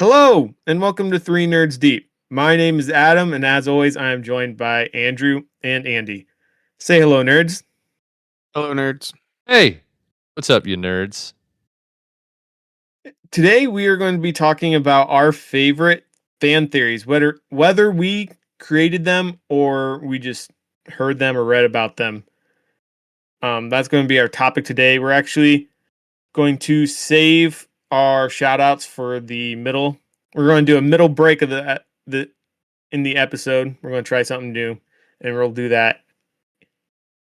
Hello, and welcome to Three Nerds Deep. My name is Adam, and as always, I am joined by Andrew and Andy. Say hello, nerds. Hello, nerds. Hey, what's up, you nerds? Today, we are going to be talking about our favorite fan theories, whether we created them or we just heard them or read about them. That's going to be our topic today. We're actually going to save our shout outs for the middle. We're going to do a middle break of the in the episode. We're going to try something new, and we'll do that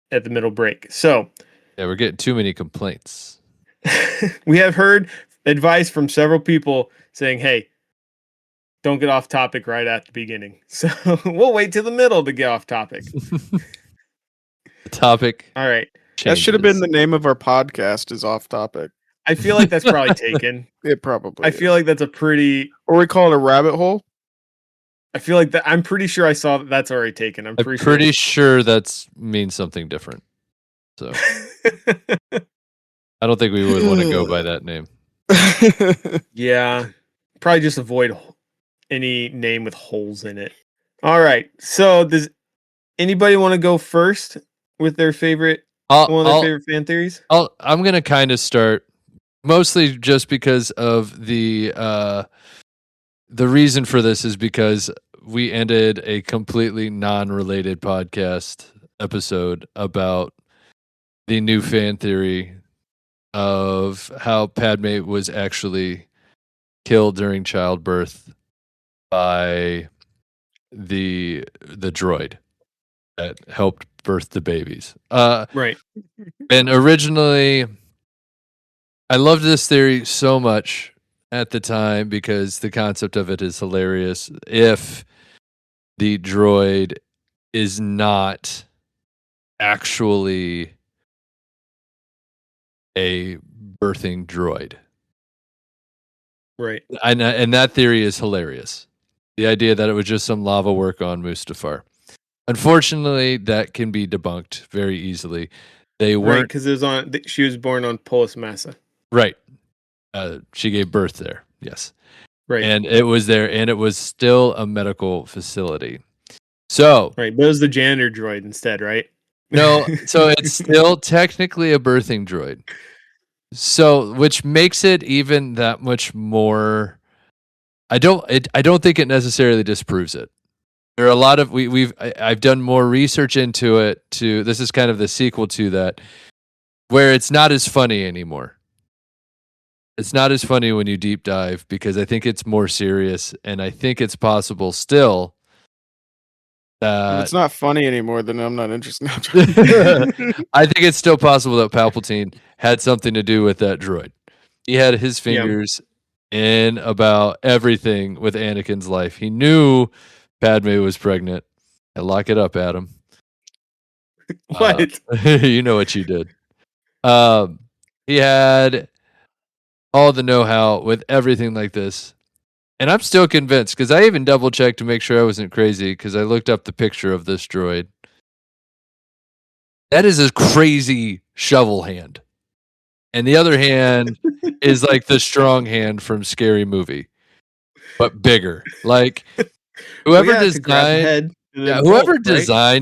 at the middle break. So, Yeah, we're getting too many complaints. we have heard advice from several people saying, "Hey, don't get off topic right at the beginning." So, we'll wait till the middle to get off topic. The topic. All right. That should have been the name of our podcast. Is off topic. I feel like that's probably taken. It probably. I feel like that's a pretty. Or we call it a rabbit hole. I feel like that. I'm pretty sure I saw that's already taken. I'm pretty sure that means something different. So I don't think we would want to go by that name. Yeah, probably just avoid any name with holes in it. All right. So does anybody want to go first with their favorite one of their favorite fan theories? I'm gonna kind of start, mostly just because of the reason for this is because we ended a completely non-related podcast episode about the new fan theory of how Padme was actually killed during childbirth by the droid that helped birth the babies. Right. And originally, I loved this theory so much at the time because the concept of it is hilarious. If the droid is not actually a birthing droid. Right. And that theory is hilarious. The idea that it was just some lava work on Mustafar. Unfortunately, that can be debunked very easily. They weren't, because it was on. She was born on Polis Massa. Right. She gave birth there. Yes. Right. And it was there, and it was still a medical facility. So right, but it was the janitor droid instead, right? No, so it's still technically a birthing droid. So, which makes it even that much more. I don't think it necessarily disproves it. There are a lot of I've done more research into it. This is kind of the sequel to that, where it's not as funny anymore. It's not as funny when you deep dive because I think it's more serious, and I think it's possible still. If it's not funny anymore, then I'm not interested. I think it's still possible that Palpatine had something to do with that droid. He had his fingers in about everything with Anakin's life. He knew Padme was pregnant. Lock it up, Adam. What? You know what you did. He had all the know-how with everything like this. And I'm still convinced, because I even double-checked to make sure I wasn't crazy, because I looked up the picture of this droid. That is a crazy shovel hand. And the other hand is like the strong hand from Scary Movie, but bigger. Like, whoever designed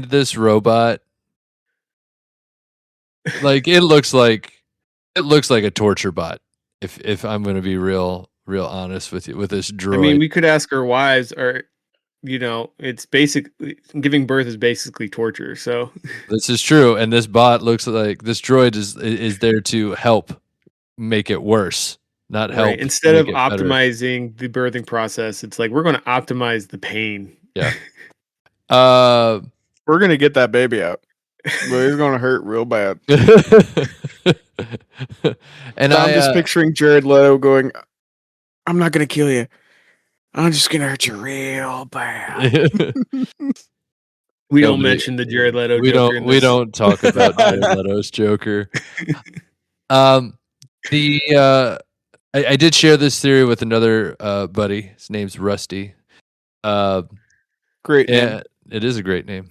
this robot, like it looks like a torture bot. If I'm going to be real honest with you, with this droid. I mean, we could ask our wives, or it's basically giving birth is basically torture. So this is true, and this bot looks like this droid is there to help make it worse, not help. Right. Instead of optimizing the birthing process, it's like we're going to optimize the pain. Yeah. We're gonna get that baby out. But it's gonna hurt real bad. And so I'm just picturing Jared Leto going, "I'm not gonna kill you. I'm just gonna hurt you real bad." We don't mention the Jared Leto Joker. We don't talk about Jared Leto's Joker. I did share this theory with another buddy. His name's Rusty. Great name. It is a great name.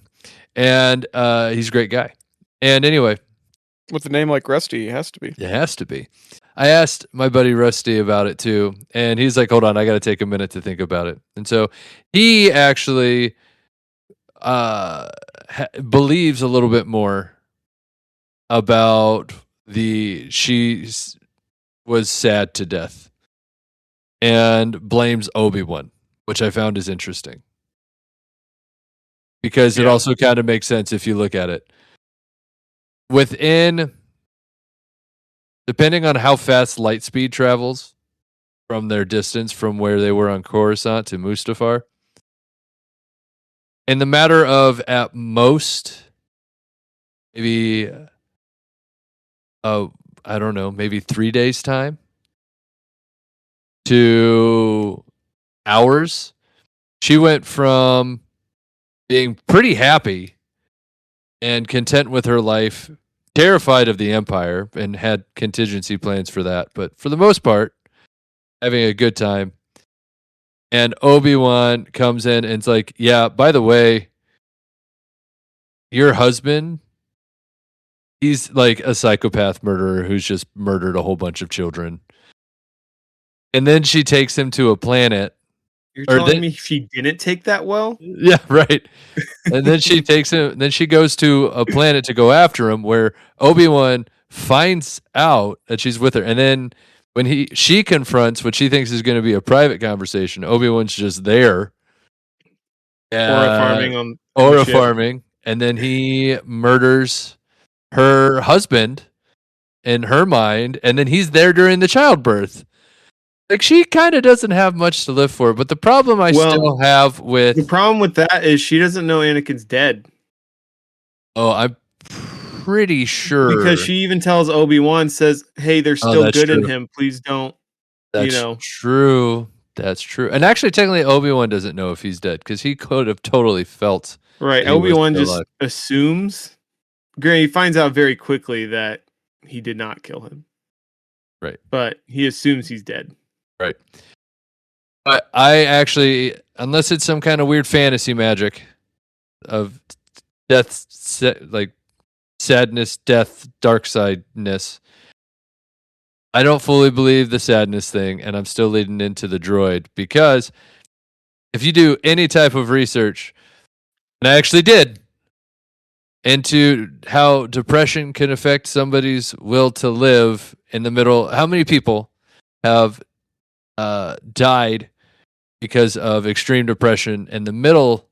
And he's a great guy. And anyway, With a name like Rusty, it has to be. It has to be. I asked my buddy Rusty about it too, and he's like, "Hold on, I got to take a minute to think about it." And so he actually believes a little bit more about she was sad to death and blames Obi-Wan, which I found is interesting because it Yeah. also kind of makes sense if you look at it. Depending on how fast light speed travels from their distance from where they were on Coruscant to Mustafar, in the matter of at most maybe I don't know, maybe 3 days time to hours, she went from being pretty happy and content with her life, terrified of the Empire, and had contingency plans for that, but for the most part, having a good time. And Obi-Wan comes in and it's like, yeah, by the way, your husband, he's like a psychopath murderer who's just murdered a whole bunch of children. And then she takes him to a planet. You're Or telling then- me she didn't take that well? Yeah, right. And then she takes him. Then she goes to a planet to go after him, where Obi-Wan finds out that she's with her. And then when she confronts what she thinks is going to be a private conversation, Obi-Wan's just there, Farming on Aura ship. farming, and then he murders her husband in her mind, and then he's there during the childbirth. Like, she kind of doesn't have much to live for. But the problem I still have with The problem with that is she doesn't know Anakin's dead. Oh, I'm pretty sure Because she even tells Obi-Wan, says, hey, there's still that's good in true. him. Please don't, That's you know. true. That's true. And actually, technically, Obi-Wan doesn't know if he's dead because he could have totally felt. Right. He was Obi-Wan still just alive. assumes. Granted, he finds out very quickly that he did not kill him. Right. But he assumes he's dead. Right. But I actually, unless it's some kind of weird fantasy magic of death, like sadness, death, dark sideness, I don't fully believe the sadness thing, and I'm still leading into the droid because if you do any type of research, and I actually did, into how depression can affect somebody's will to live in the middle, how many people have died because of extreme depression in the middle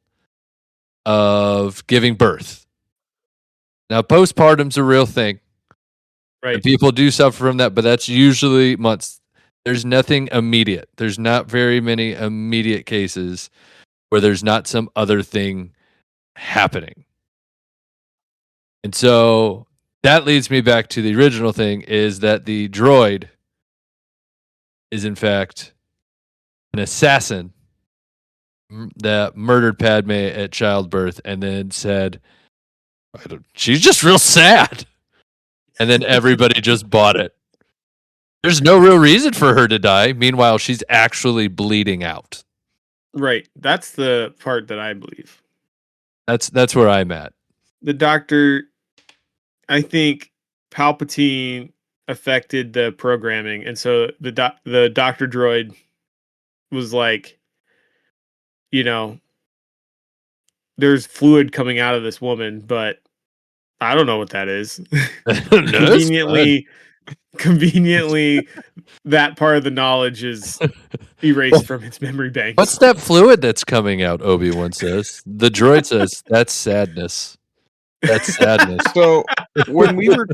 of giving birth? Now, postpartum's a real thing. Right. And people do suffer from that, but that's usually months. There's nothing immediate. There's not very many immediate cases where there's not some other thing happening. And so that leads me back to the original thing, is that the droid is in fact an assassin that murdered Padme at childbirth and then said, she's just real sad. And then everybody just bought it. There's no real reason for her to die. Meanwhile, she's actually bleeding out. Right. That's the part that I believe. That's where I'm at. The doctor, I think Palpatine affected the programming, and so the doctor droid was like, you know, there's fluid coming out of this woman, but I don't know what that is. Conveniently, that part of the knowledge is erased from its memory banks. What's that fluid that's coming out? Obi-Wan says. The droid says, that's sadness. That's sadness. So when we were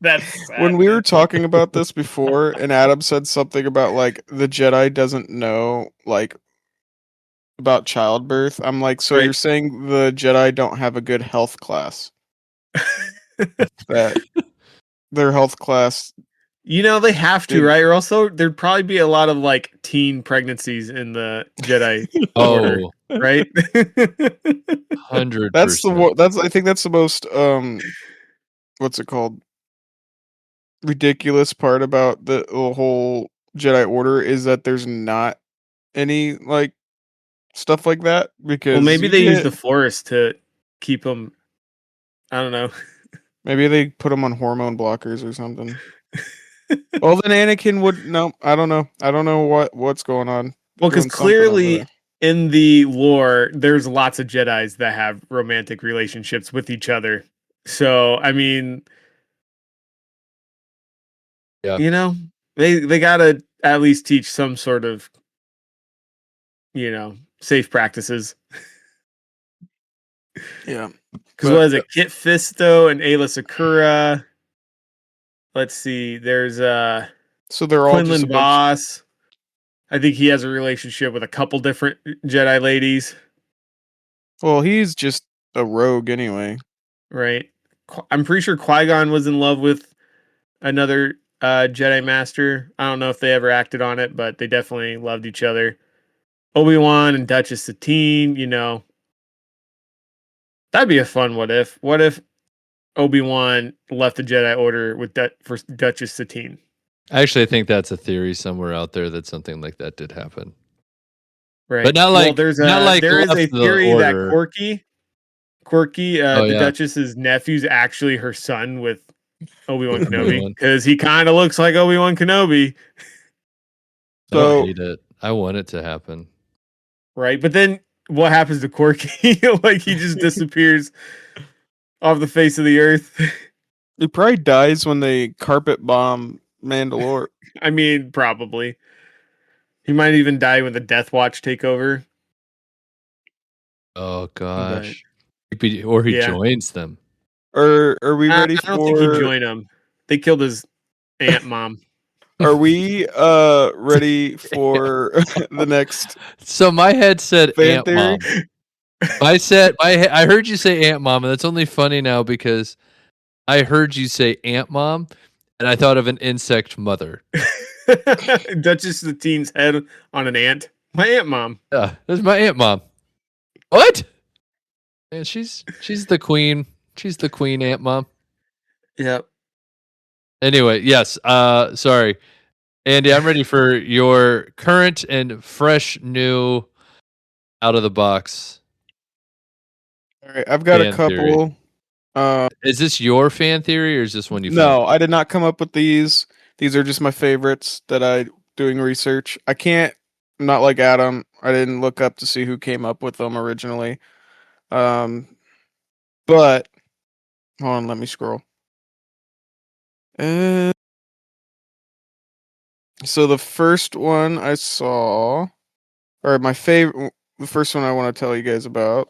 That's when we were talking about this before, and Adam said something about like the Jedi doesn't know like about childbirth, I'm like, so Right. you're saying the Jedi don't have a good health class? That their health class, You know, they have to, Dude. right? Or also there'd probably be a lot of like teen pregnancies in the Jedi order, Oh, right? 100%. that's I think that's the most what's it called? Ridiculous part about the whole Jedi Order is that there's not any like stuff like that, because Well, maybe you they use get- the Force to keep them. I don't know. Maybe they put him on hormone blockers or something. Well, then Anakin would. No, I don't know. I don't know what's going on. Well, because Doing something over clearly there. in the lore, there's lots of Jedis that have romantic relationships with each other. So, I mean, Yeah. you know, they gotta at least teach some sort of, safe practices. Yeah. Because what is it? Kit Fisto and Ayla Sakura. Let's see. There's So they're all just a Quinlan bunch. Voss. I think he has a relationship with a couple different Jedi ladies, Well, he's just a rogue anyway. right? I'm pretty sure Qui-Gon was in love with another Jedi Master. I don't know if they ever acted on it, but they definitely loved each other. Obi-Wan and Duchess Satine, that'd be a fun what if. What if Obi-Wan left the Jedi Order with for Duchess Satine? Actually, I think that's a theory somewhere out there that something like that did happen. Right. But not like there is left a the theory that order. Quirky, Oh, the yeah. Duchess's nephew's actually her son with Obi-Wan Kenobi Obi-Wan. because he kind of looks like Obi-Wan Kenobi, I don't So hate it. I want it to happen. right? But then what happens to Quirky? Like he just disappears off the face of the earth. he probably dies when they carpet bomb Mandalore. I mean, probably. He might even die when the Death Watch take over. Oh But gosh. Or he yeah, joins them. Are we ready I don't think he'd for? join them. They killed his aunt mom. Are we ready for the next So my head said fan Aunt theory? Mom. I heard you say Aunt Mom, and that's only funny now because I heard you say Aunt Mom, and I thought of an insect mother. Duchess Satine's head on an ant. My aunt mom. Yeah, that's my Aunt Mom. What? And she's the queen. She's the queen, Aunt Mom. Yep. Anyway, yes. Sorry, Andy. I'm ready for your current and fresh, new, out of the box All right, I've got a fan theory. couple. Is this your fan theory or is this one you found? No, I did not come up with these. These are just my favorites that I doing research. I can't. I'm not like Adam. I didn't look up to see who came up with them originally. Um, but hold on, let me scroll. So the first one I saw, or my favorite, the first one I want to tell you guys about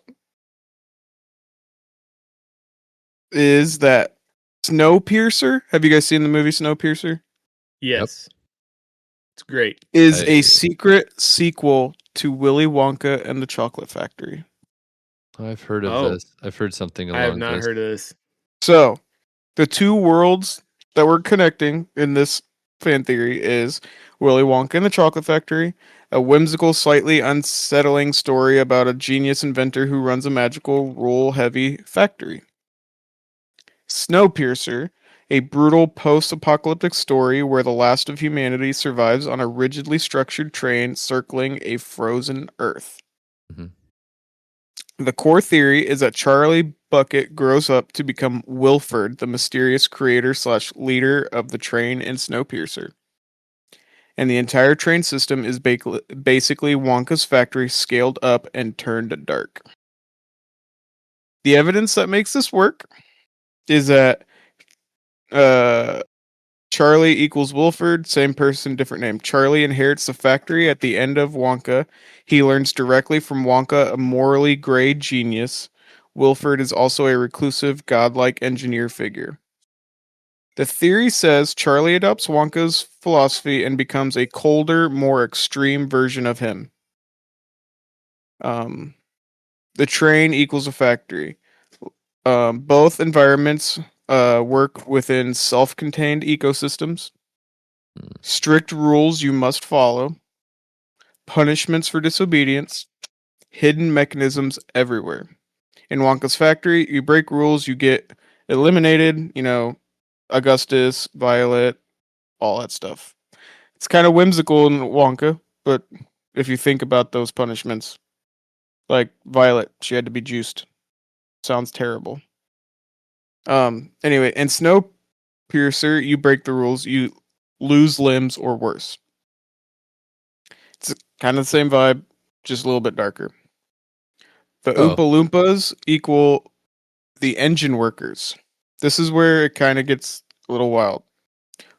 is that Snowpiercer. Have you guys seen the movie Snowpiercer? Yes. It's great. Is a secret sequel to Willy Wonka and the Chocolate Factory. I've heard of this. I've heard something along I have not this. heard of this. So, the two worlds that we're connecting in this fan theory is Willy Wonka and the Chocolate Factory, a whimsical, slightly unsettling story about a genius inventor who runs a magical, rule-heavy factory. Snowpiercer, a brutal post-apocalyptic story where the last of humanity survives on a rigidly structured train circling a frozen Earth. Mhm. The core theory is that Charlie Bucket grows up to become Wilford, the mysterious creator/leader of the train in Snowpiercer. And the entire train system is basically Wonka's factory scaled up and turned dark. The evidence that makes this work is that Charlie equals Wilford, same person, different name. Charlie inherits the factory at the end of Wonka. He learns directly from Wonka, a morally gray genius. Wilford is also a reclusive, godlike engineer figure. The theory says Charlie adopts Wonka's philosophy and becomes a colder, more extreme version of him. The train equals a factory. Both environments work within self-contained ecosystems. Strict rules you must follow. Punishments for disobedience. Hidden mechanisms everywhere. In Wonka's factory, you break rules, you get eliminated. Augustus, Violet, all that stuff. It's kind of whimsical in Wonka, but if you think about those punishments, like Violet, she had to be juiced. Sounds terrible. Anyway, in Snowpiercer, you break the rules, you lose limbs or worse. It's kind of the same vibe, just a little bit darker. The Oh. Oompa Loompas equal the engine workers. This is where it kind of gets a little wild.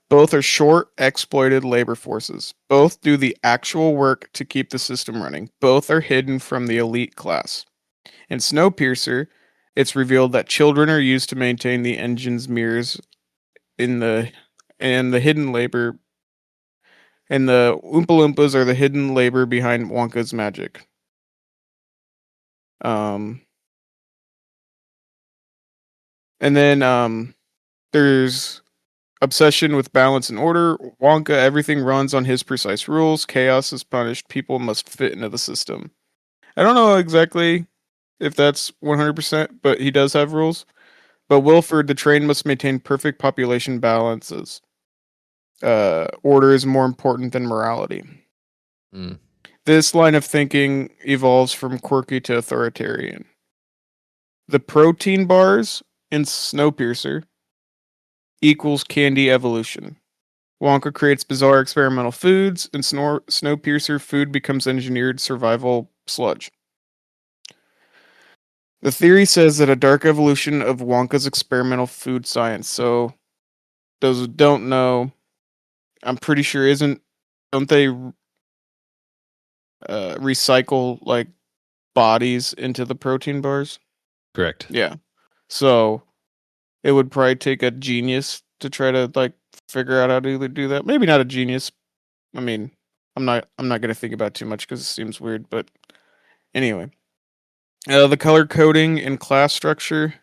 Both are short, exploited labor forces. Both do the actual work to keep the system running. Both are hidden from the elite class. In Snowpiercer, it's revealed that children are used to maintain the engine's mirrors in the and the hidden labor and the Oompa Loompas are the hidden labor behind Wonka's magic. Um and then there's obsession with balance and order. Wonka, everything runs on his precise rules. Chaos is punished. People must fit into the system. I don't know exactly if that's 100%, but he does have rules. But Wilford, the train must maintain perfect population balances. Order is more important than morality. Mm. This line of thinking evolves from quirky to authoritarian. The protein bars in Snowpiercer equals candy evolution. Wonka creates bizarre experimental foods, and Snowpiercer food becomes engineered survival sludge. The theory says that a dark evolution of Wonka's experimental food science. So, those who don't know, I'm pretty sure don't they recycle like bodies into the protein bars? Correct. Yeah. So it would probably take a genius to try to like figure out how to do that. Maybe not a genius. I mean, I'm not gonna think about it too much because it seems weird. But anyway, the color coding and class structure.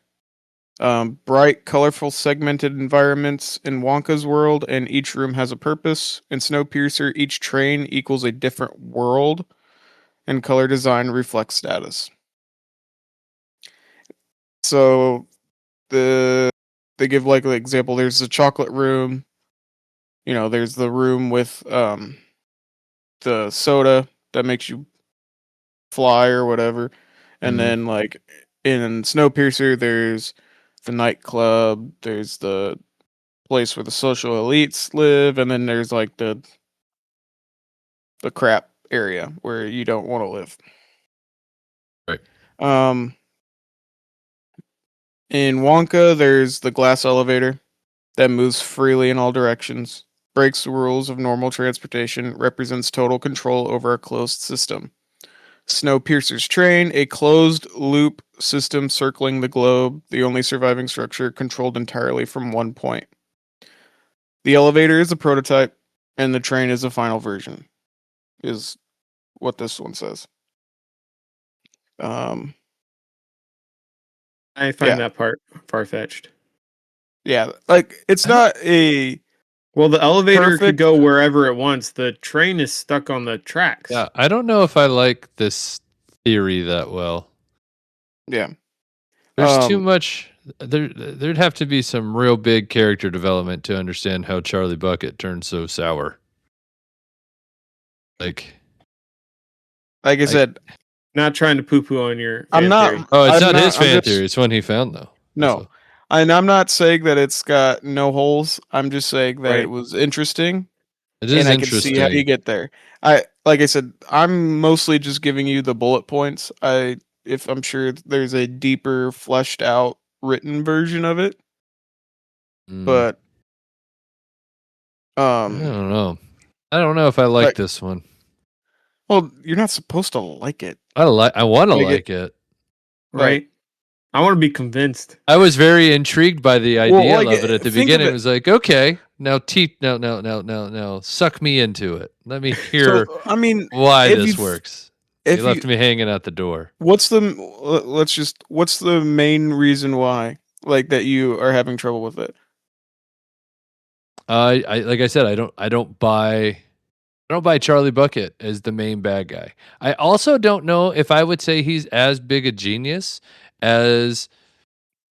Bright, colorful, segmented environments in Wonka's world, and each room has a purpose. In Snowpiercer, each train equals a different world, and color design reflects status. So they give like an example. There's the chocolate room. You know, there's the room with the soda that makes you fly or whatever, and Mhm. then like in Snowpiercer, there's the nightclub. There's the place where the social elites live, and then there's like the crap area where you don't want to live. Right. In Wonka, there's the glass elevator that moves freely in all directions, breaks the rules of normal transportation, represents total control over a closed system. Snowpiercer's train, a closed loop system circling the globe, the only surviving structure controlled entirely from one point. The elevator is a prototype, and the train is a final version, is what this one says. Um, I find yeah, that part far fetched. yeah. Like it's I don't- not a Well, the elevator could perfect. go wherever it wants. The train is stuck on the tracks. Yeah, I don't know if I like this theory that well. Yeah. There's too Um. much. There'd have to be some real big character development to understand how Charlie Bucket turned so sour. Like, Like I said, Not trying to poo-poo on your I'm fan theory. not. oh, it's I'm not his not. I'm fan just theory. It's one he found though. That's no. all. And I'm not saying that it's got no holes. I'm just saying that it Right. was interesting, It and is I can see how you interesting. get there. Like I said, I'm mostly just giving you the bullet points. If I'm sure there's a deeper, fleshed out, written version of it, Mm, but I don't know. I don't know if I like like, this one. well, you're not supposed to like it. I want to Like it, like it. right? Right. I want to be convinced. I was very intrigued by the Well, idea like, of it at the think of beginning. It it. was like, okay, now no, suck me into it. Let me hear So, I mean, why if you, this works. You if you, left me hanging at the door. what's the, what's the main reason why, like, that you are having trouble with it? I like I said, I don't buy Charlie Bucket as the main bad guy. I also don't know if I would say he's as big a genius as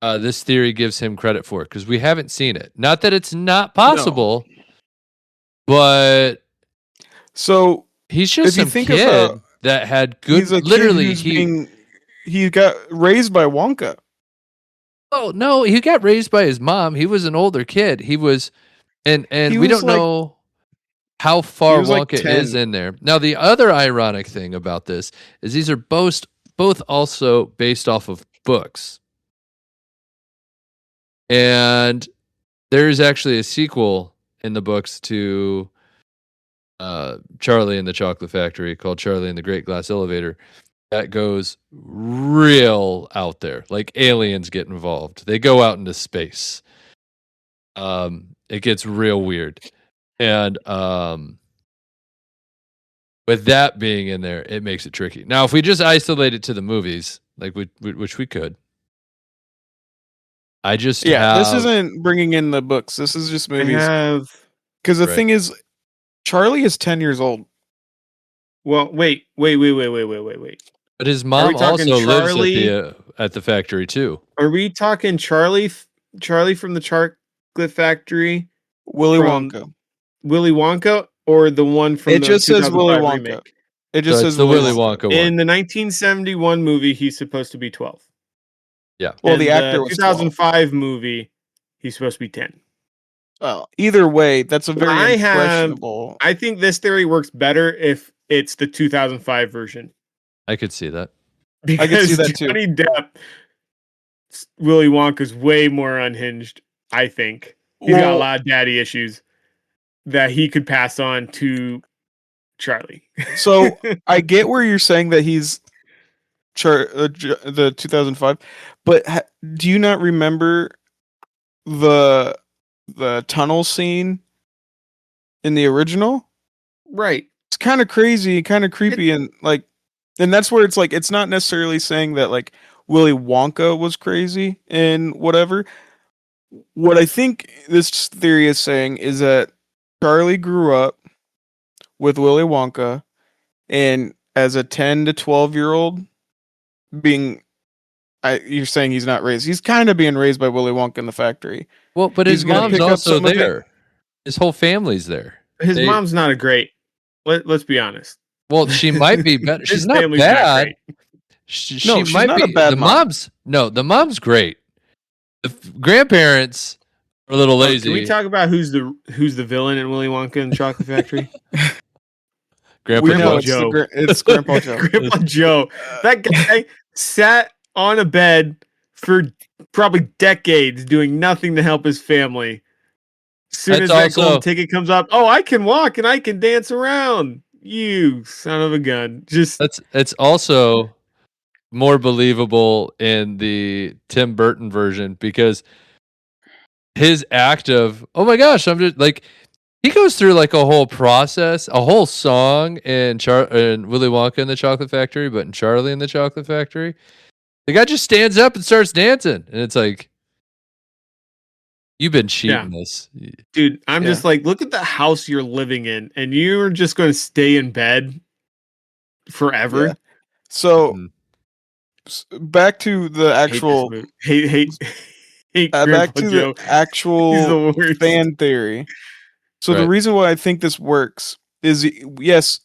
this theory gives him credit for, because we haven't seen it. Not that it's not No. possible, but So, he's just if you some think of kid that had he's good. a kid Literally, he got raised by Wonka. Oh no, he got raised by his mom. He was an older kid. He was, and He we was don't like know how he far was like Wonka is 10. in there. Now, the other ironic thing about this is these are both also based off of books, and there is actually a sequel in the books to Charlie and the Chocolate Factory called Charlie and the Great Glass Elevator that goes real out there. Like aliens get involved. They go out into space. It gets real weird. And with that being in there, it makes it tricky. Now, if we just isolate it to the movies, like which we could, I just Yeah, this have isn't bringing in the books. This is just I movies. have. Because the Right. thing is, Charlie is 10 years old. Well, wait. but his Are we mom talking also lives Charlie? at the factory too. Are we talking Charlie? Charlie from the Chocolate Factory, Willy from Wonka. Willy Wonka, or the one from It the just says Willy 2005 Wonka. remake? It just So it's says the Willy Wonka. Wonka In one. the 1971 movie, he's supposed to be 12. Yeah. Well, And the actor was 12. 2005 movie, he's supposed to be 10. Well, either way, that's a very I have- impressionable. I think this theory works better if it's the 2005 version. I could see that. Because I can see that too. Johnny Depp's Willy Wonka's way more unhinged, I think. He's got a Well, lot of daddy issues that he could pass on to Charlie. So I get where you're saying that he's the 2005, but do you not remember the tunnel scene in the original? Right. It's kind of crazy, kind of creepy, and that's where it's like it's not necessarily saying that like Willy Wonka was crazy and whatever. What I think this theory is saying is that Charlie grew up with Willy Wonka, and as a 10 to 12-year-old, you're saying he's not raised. He's kind of being raised by Willy Wonka in the factory. Well, but He's his gonna mom's pick up also some of it. there. His whole family's there. His They- mom's not a great. Let's be honest. Well, she might be better. She's His not family's bad. great. She No, she's might not be a bad the mom. mom's. No, the mom's great. The grandparents are a little lazy. Can we talk about who's the villain in Willy Wonka and the Chocolate Factory? Grandpa We know Joe. it's Grandpa Joe. Grandpa Joe. That guy sat on a bed for probably decades doing nothing to help his family. Soon That's as that also- golden ticket comes up, oh, I can walk and I can dance around. You son of a gun. Just It's also more believable in the Tim Burton version because his act of oh my gosh, I'm just like he goes through like a whole process, a whole song in Willy Wonka and the Chocolate Factory, but in Charlie and the Chocolate Factory, the guy just stands up and starts dancing, and it's like you've been cheating this. dude, I'm just like, look at the house you're living in, and you're just going to stay in bed forever. Yeah. So Mhm. back to the actual hate back Grandpa to Joe. the actual He's the worst. fan theory. So the Right. reason why I think this works is yes,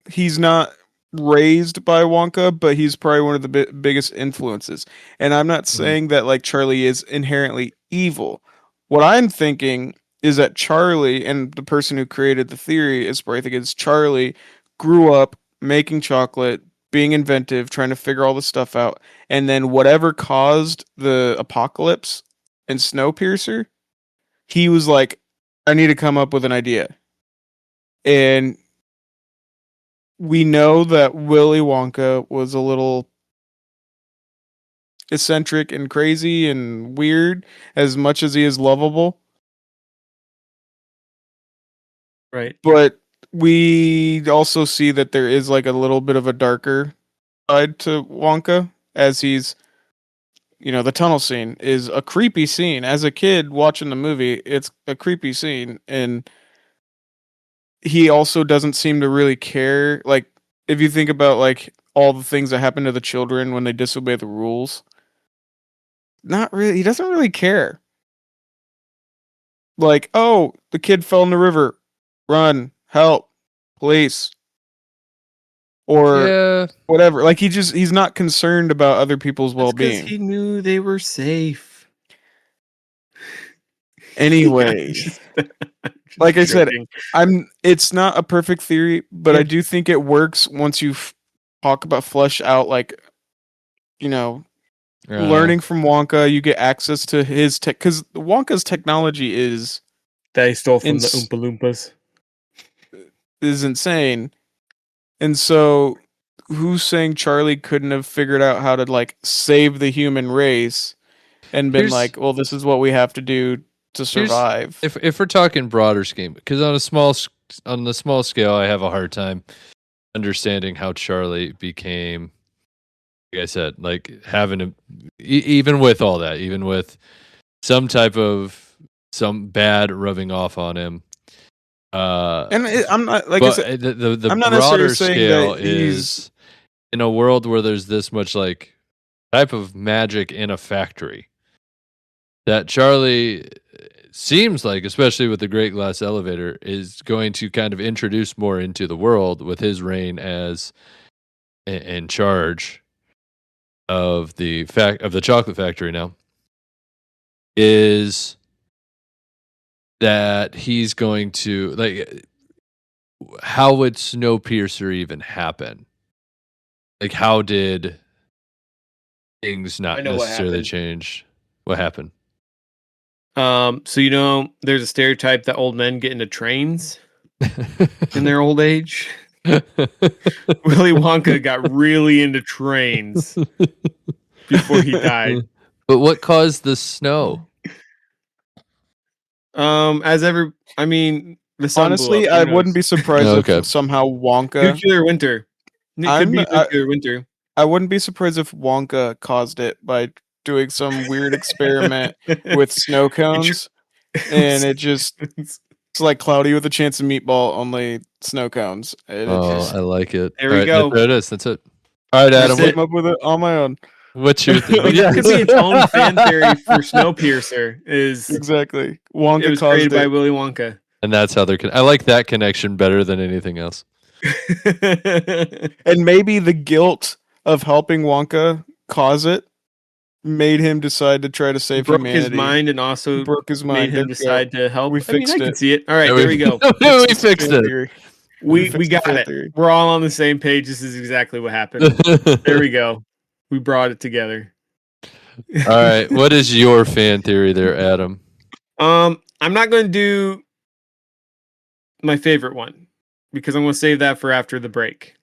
he's not raised by Wonka, but he's probably one of the biggest influences. And I'm not saying that like Charlie is inherently evil. What I'm thinking is that Charlie and the person who created the theory is probably thinking is Charlie grew up making chocolate, being inventive, trying to figure all this stuff out, and then whatever caused the apocalypse and Snowpiercer, he was like, I need to come up with an idea. And we know that Willy Wonka was a little eccentric and crazy and weird as much as he is lovable. Right. But we also see that there is like a little bit of a darker side to Wonka as he's the tunnel scene is a creepy scene. As a kid watching the movie, it's a creepy scene, and he also doesn't seem to really care. Like, if you think about like all the things that happen to the children when they disobey the rules, not really. He doesn't really care. Like, oh, the kid fell in the river. Run, help, police, or Yeah, whatever. Like he's not concerned about other people's That's 'cause well-being. he knew they were safe. Anyway, Just like I said, joking. it's not a perfect theory, but Yeah. I do think it works once you talk about flesh out, like, learning from Wonka, you get access to his tech, because Wonka's technology is That he stole from the ins- Oompa Loompas. is insane. And so who's saying Charlie couldn't have figured out how to like save the human race and been Here's- like, well, this is what we have to do to survive? If we're talking broader scheme, because on the small scale, I have a hard time understanding how Charlie became, like I said, like having a, even with all that, even with some bad rubbing off on him. I'm not, like I But said, the I'm not necessarily broader saying scale that he's is in a world where there's this much like type of magic in a factory that Charlie seems like, especially with the Great Glass Elevator, is going to kind of introduce more into the world with his reign as in charge of the chocolate factory now. Is that he's going to like, how would Snowpiercer even happen? Like, how did things not I know what necessarily happened. change? What happened? So there's a stereotype that old men get into trains in their old age. Willy Wonka got really into trains before he died. But what caused the snow? The sun blew honestly, up. Who I knows? wouldn't be surprised Okay. if somehow Wonka. Nuclear winter. It could be nuclear winter. I wouldn't be surprised if Wonka caused it by doing some weird experiment with snow cones, and it just it's like Cloudy with a Chance of Meatball, only snow cones. And it just, I like it. There we All right, go. There it is. That's it. All right, That's Adam. I came up with it on my own. What's your theory? That could be its own fan theory for Snowpiercer. Is Exactly. it Wonka was caused created by it. Willy Wonka. And that's how they're. I like that connection better than anything else. And maybe the guilt of helping Wonka cause it made him decide to try to save broke humanity. his mind and also Broke his made mind. him There we decide to help. We I mean, fixed I can it. see it. All right, Yeah, there we go. we fixed it. Theory. We fixed the got fan it. theory. We're all on the same page. This is exactly what happened. There we go. We brought it together. All right. What is your fan theory there, Adam? I'm not going to do my favorite one because I'm going to save that for after the break.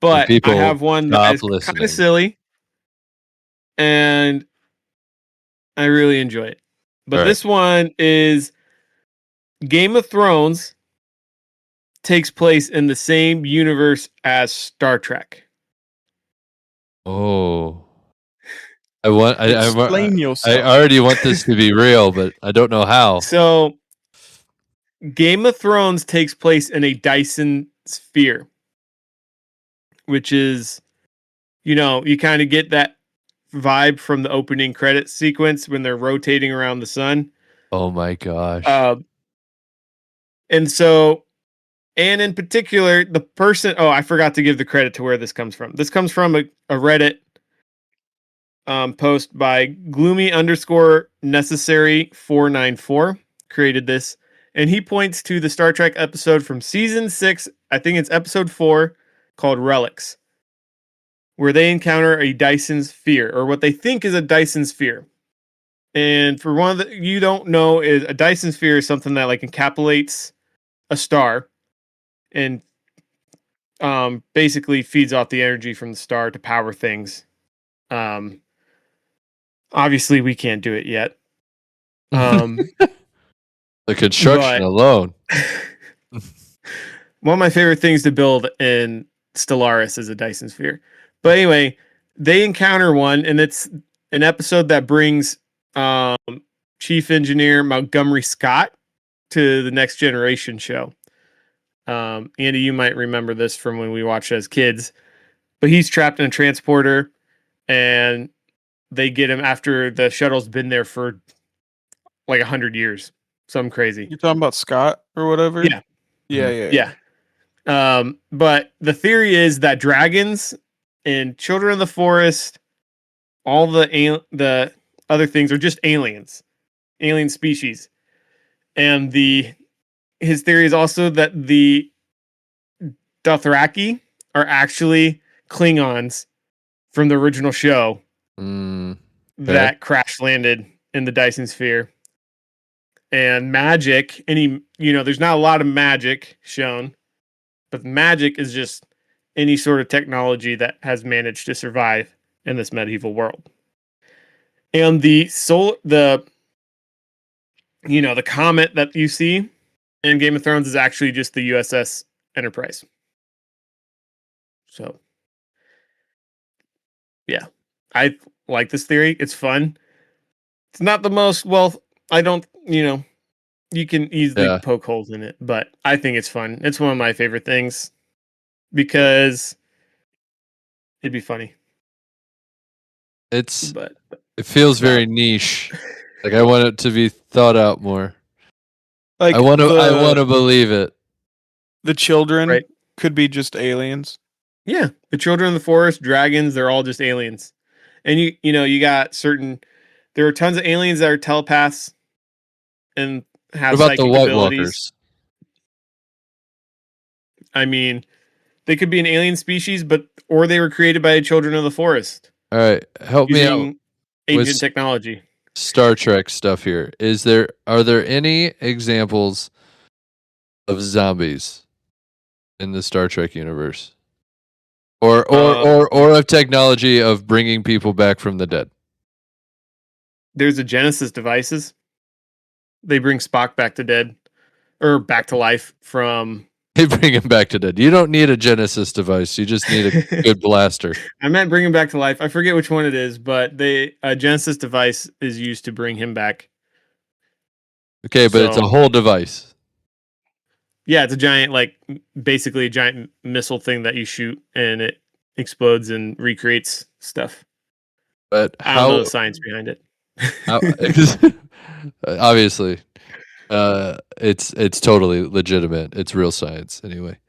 But I have one that is kind of silly, and I really enjoy it. But this one is Game of Thrones takes place in the same universe as Star Trek. Oh. Explain yourself. I already want this to be real, but I don't know how. So, Game of Thrones takes place in a Dyson sphere, which is, you kind of get that vibe from the opening credit sequence when they're rotating around the sun. Oh my gosh. And in particular, the person, I forgot to give the credit to where this comes from. This comes from a Reddit post by gloomy_necessary494 created this, and he points to the Star Trek episode from season 6, I think it's episode 4, called Relics, where they encounter a Dyson sphere, or what they think is a Dyson sphere. And for one that you don't know, is a Dyson sphere is something that like encapsulates a star and basically feeds off the energy from the star to power things. Obviously, we can't do it yet. The construction alone. One of my favorite things to build in Stellaris is a Dyson sphere. But anyway, they encounter one, and it's an episode that brings Chief Engineer Montgomery Scott to the Next Generation show. Andy, you might remember this from when we watched it as kids. But he's trapped in a transporter, and they get him after the shuttle's been there for like 100 years. Something crazy. You're talking about Scott or whatever? Yeah. But the theory is that dragons and children of the forest, all the other things are just aliens. alien species. And his theory is also that the Dothraki are actually Klingons from the original show that crash landed in the Dyson Sphere. And magic, there's not a lot of magic shown, but magic is just any sort of technology that has managed to survive in this medieval world. And the comet that you see in Game of Thrones is actually just the USS Enterprise. So, yeah, I like this theory. It's fun. It's not the most I don't, you can easily poke holes in it, but I think it's fun. It's one of my favorite things because it'd be funny. It feels very niche. Like I want it to be thought out more. Like I want to believe it. The children could be just aliens. Yeah, the children of the forest, dragons, they're all just aliens. And you got there are tons of aliens that are telepaths and have what about psychic the White abilities. Walkers? I mean, they could be an alien species, or they were created by the children of the forest. All right, help me out. Ancient technology. Star Trek stuff here. Are there any examples of zombies in the Star Trek universe? Or of technology of bringing people back from the dead? There's the Genesis devices. They bring Spock back to dead or back to life from. They bring him back to dead. You don't need a Genesis device. You just need a good blaster. I meant bring him back to life. I forget which one it is, but a Genesis device is used to bring him back. Okay, but it's a whole device. Yeah, it's a giant, basically a giant missile thing that you shoot and it explodes and recreates stuff. But I don't know the science behind it. Obviously, it's totally legitimate. It's real science anyway.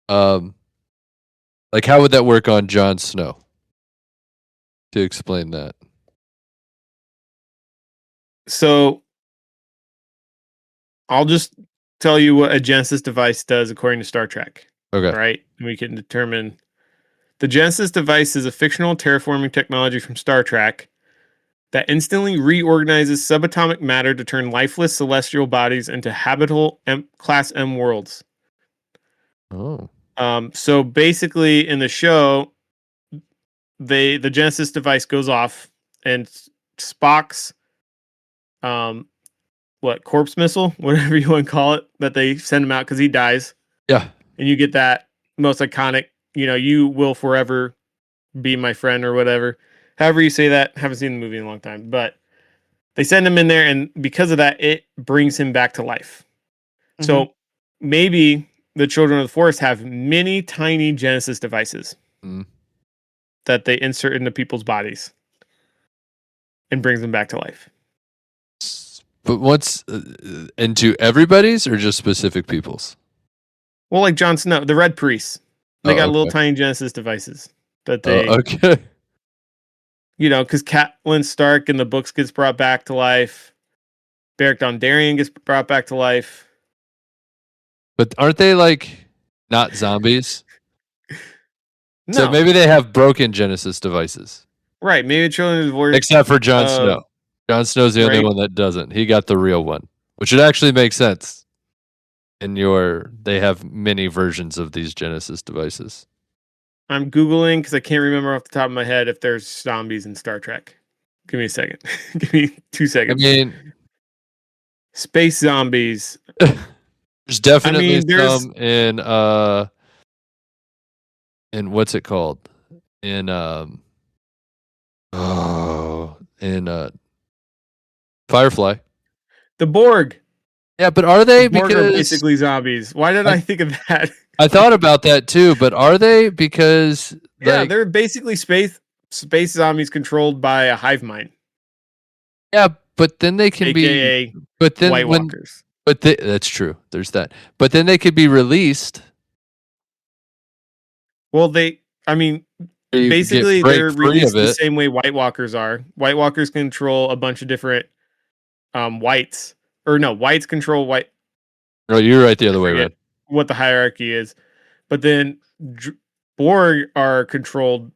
Like how would that work on Jon Snow? To explain that. So I'll just tell you what a Genesis device does according to Star Trek. Okay. Right? We can determine. The Genesis device is a fictional terraforming technology from Star Trek that instantly reorganizes subatomic matter to turn lifeless celestial bodies into habitable Class M worlds. Oh. So basically, in the show, the Genesis device goes off, and Spock's corpse missile, whatever you want to call it, that they send him out because he dies. Yeah, and you get that most iconic. You will forever be my friend or whatever. However you say that. Haven't seen the movie in a long time, but they send him in there, and because of that, it brings him back to life. Mm-hmm. So maybe the children of the forest have many tiny Genesis devices that they insert into people's bodies and brings them back to life. But what's into everybody's or just specific people's? Well, like Jon Snow, the Red Priests, they got little tiny Genesis devices that they. Okay. Because Catelyn Stark in the books gets brought back to life. Beric Dondarrion gets brought back to life. But aren't they not zombies? No. So maybe they have broken Genesis devices. Right. Maybe children of the forest. Except for Jon Snow. Jon Snow's the only one that doesn't. He got the real one, which would actually make sense. They have many versions of these Genesis devices. I'm Googling because I can't remember off the top of my head if there's zombies in Star Trek. Give me a second. Give me 2 seconds. I mean, space zombies. There's definitely some in what's it called? In Firefly. The Borg. Yeah, but are they? The Borg are basically zombies. Why did I think of that? I thought about that too, but are they? Because they're basically space zombies controlled by a hive mind. Yeah, but then they can AKA be. But then White Walkers. That's true. There's that. But then they could be released. Well, basically they're released the same way White Walkers are. White Walkers control a bunch of different whites, or no, whites control white. Oh, you're right the other way Forget around. what the hierarchy is, but then Borg are control,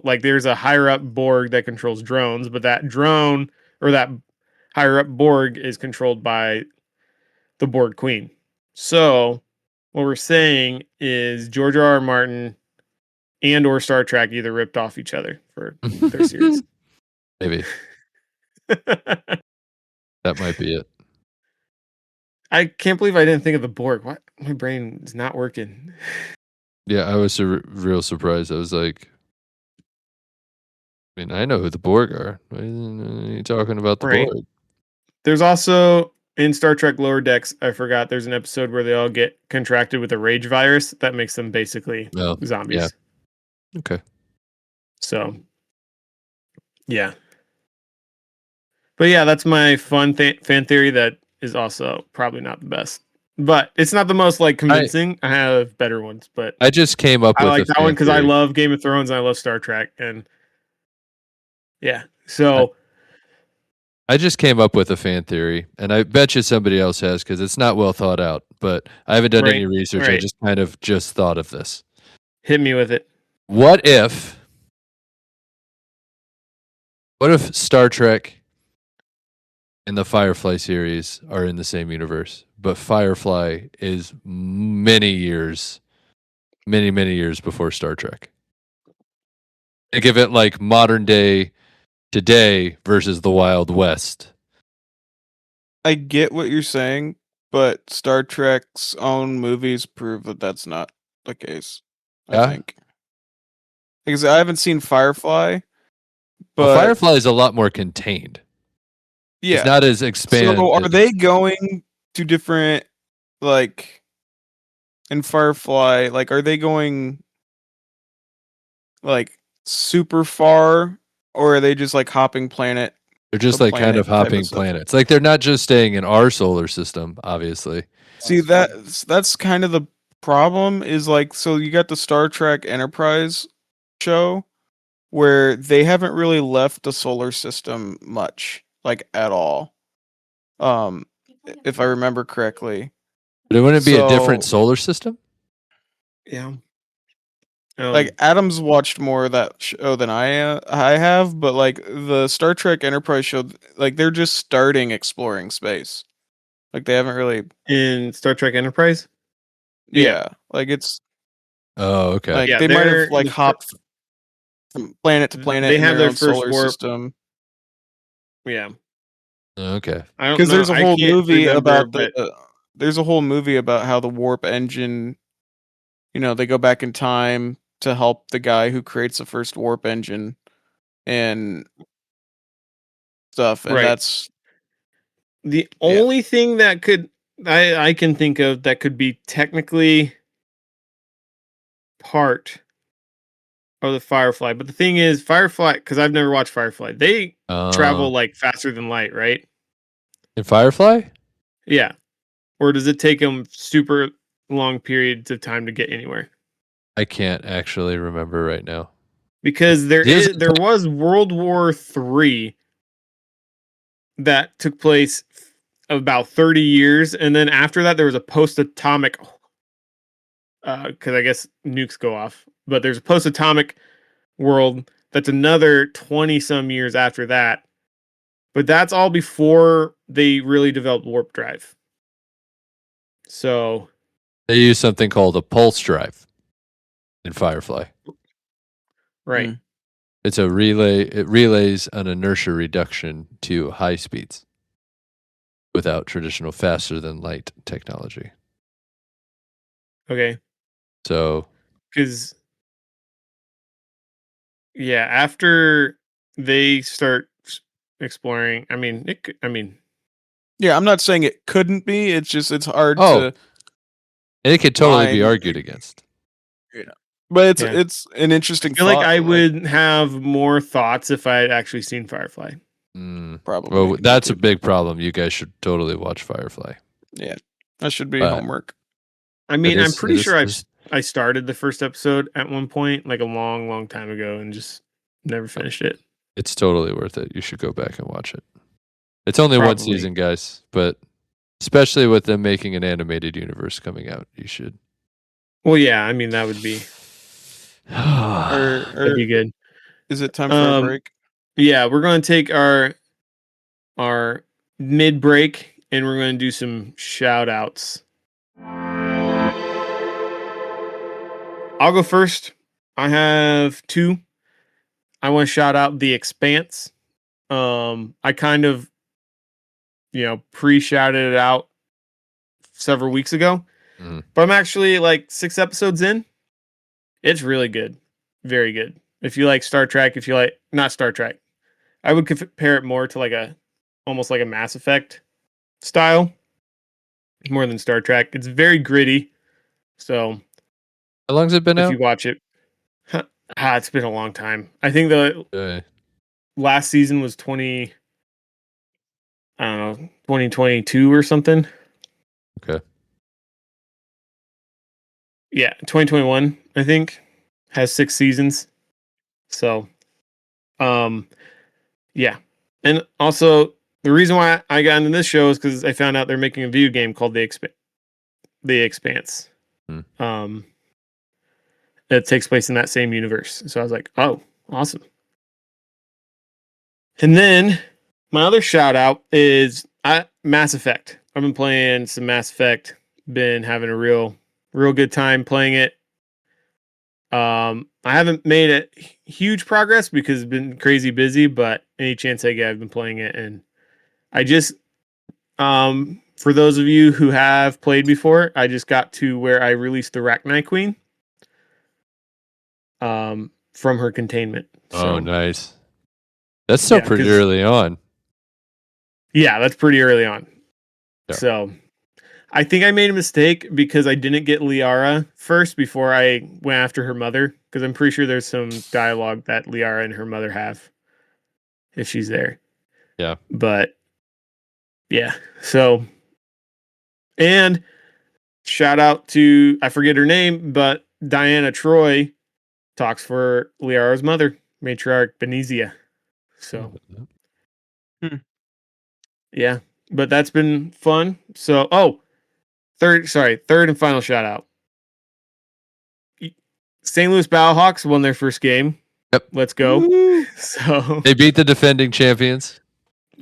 like there's a higher up Borg that controls drones, but that drone or that higher up Borg is controlled by the Borg Queen. So what we're saying is George R. Martin and or Star Trek either ripped off each other for their series. Maybe that might be it. I can't believe I didn't think of the Borg. What? My brain is not working. Yeah, I was real surprised. I was like, I mean, I know who the Borg are. Why are you talking about the Right. Borg? There's also in Star Trek Lower Decks, I forgot there's an episode where they all get contracted with a rage virus that makes them basically Oh, zombies. yeah. Okay. So, yeah. But yeah, that's my fun fan theory that is also probably not the best. But it's not the most like convincing. I have better ones, but I just came up I with like a that one fan because I theory. love Game of Thrones and I love Star Trek. And yeah, so I just came up with a fan theory, and I bet you somebody else has because it's not well thought out. But I haven't done any research. I right. just kind of just thought of this. Hit me with it. What if Star Trek and the Firefly series are in the same universe, but Firefly is many years before Star Trek? Think of it like modern day today versus the Wild West. I get what you're saying, but Star Trek's own movies prove that that's not the case. Yeah? I think because I haven't seen Firefly, but Well, Firefly is a lot more contained. yeah, It's not as expanded. So are they going to different, like, in Firefly, like, are they going, like, super far, or are they just, like, hopping planet? They're just to like kind planet of type of hopping stuff? planets. Like they're not just staying in our solar system, obviously. See, that's kind of the problem is, like, so you got the Star Trek Enterprise show where they haven't really left the solar system much, like, at all. If I remember correctly. But it wouldn't be a different So, solar system? Yeah. like, Adam's watched more of that show than I have, but like the Star Trek Enterprise show, like they're just starting exploring space. Like they haven't really, in Star Trek Enterprise. yeah. Like it's Oh, okay. like Yeah, they might they're have like hopped from planet to planet They in have their their own first solar warp. system. Yeah, Okay. I don't Because know. there's a I whole can't movie remember, about but there's a whole movie about how the warp engine, they go back in time to help the guy who creates the first warp engine and stuff, and right. that's The only thing that I can think of that could be technically part of the Firefly, but the thing is, Firefly, because I've never watched Firefly, they travel like faster than light, right? In Firefly? Yeah. Or does it take them super long periods of time to get anywhere? I can't actually remember right now. Because there was World War III that took place about 30 years, and then after that there was a post-atomic because I guess nukes go off, but there's a post-atomic world that's another 20 some years after that, but that's all before they really developed warp drive. So They use something called a pulse drive in Firefly. right. It's a relay. It relays an inertia reduction to high speeds without traditional faster than light technology. Okay. So, Because yeah, after they start exploring, yeah. I'm not saying it couldn't be. It's just it's hard and to. it could totally be Line- argued against. But Yeah. it's an interesting I feel thought. like I would have more thoughts if I had actually seen Firefly. Probably. Well, that's a big problem. You guys should totally watch Firefly. Yeah, that should be But- homework. I mean, I'm pretty sure it I started the first episode at one point, like a long, long time ago, and just never finished it. It's totally worth it. You should go back and watch it. It's only one Probably. season, guys, but especially with them making an animated universe coming out, you should. Well, yeah, I mean that would be that'd be good. Is it time for a break? Yeah, we're going to take our mid break and we're going to do some shout outs. I'll go first. I have 2. I want to shout out The Expanse. I kind of, pre-shouted it out several weeks ago, but I'm actually like 6 episodes in. It's really good. Very good. If you like Star Trek, if you like, not Star Trek, I would compare it more to almost like a Mass Effect style, more than Star Trek. It's very gritty. So how long's it been if out? you watch it, it's been a long time. I think the last season was 2022 or something. Okay. Yeah, 2021, I think, has 6 seasons. So, yeah. And also, the reason why I got into this show is because I found out they're making a video game called The Expanse. That takes place in that same universe. So I was like, oh, awesome. And then my other shout out is Mass Effect. I've been playing some Mass Effect. Been having a real good time playing it. I haven't made a huge progress because it's been crazy busy, but any chance I get, I've been playing it. And I just, for those of you who have played before, I just got to where I released the Rachni Queen from her containment. Oh, nice. That's still pretty early on. Yeah, that's pretty early on. Yeah. So I think I made a mistake because I didn't get Liara first before I went after her mother, because I'm pretty sure there's some dialogue that Liara and her mother have if she's there. Yeah. But yeah. So, and shout out to, I forget her name, but Diana Troy talks for Liara's mother, Matriarch Benezia. So yeah, but that's been fun. So, third and final shout out. St. Louis Battlehawks won their first game. Yep. Let's go. Woo! So they beat the defending champions.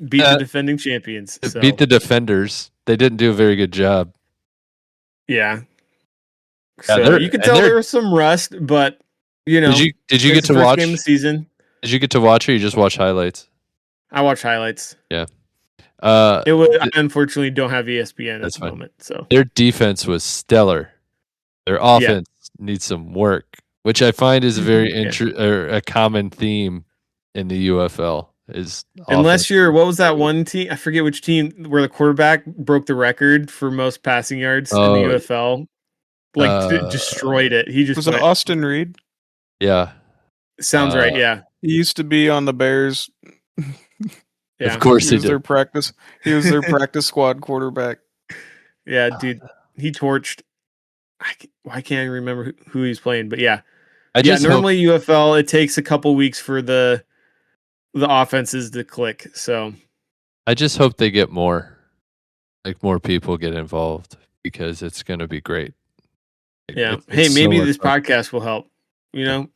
Beat the defending champions. So. Beat the defenders. They didn't do a very good job. Yeah. So you could tell there was some rust, but Did you get to watch game of the season? Did you get to watch or you just watch highlights? I watched highlights. Yeah. I unfortunately don't have ESPN at the moment. So their defense was stellar. Their offense needs some work, which I find is a very a common theme in the UFL. Unless you're, what was that one team? I forget which team where the quarterback broke the record for most passing yards in the UFL. Destroyed it. He just was it Austin Reed? Yeah, sounds right. Yeah, he used to be on the Bears. Yeah. Of course he was their practice. He was their practice squad quarterback. Yeah, dude, he torched. Why can't I remember who he's playing? But yeah, normally UFL it takes a couple weeks for the offenses to click. So I just hope they get more people get involved because it's going to be great. Yeah. Hey, maybe this podcast will help. Go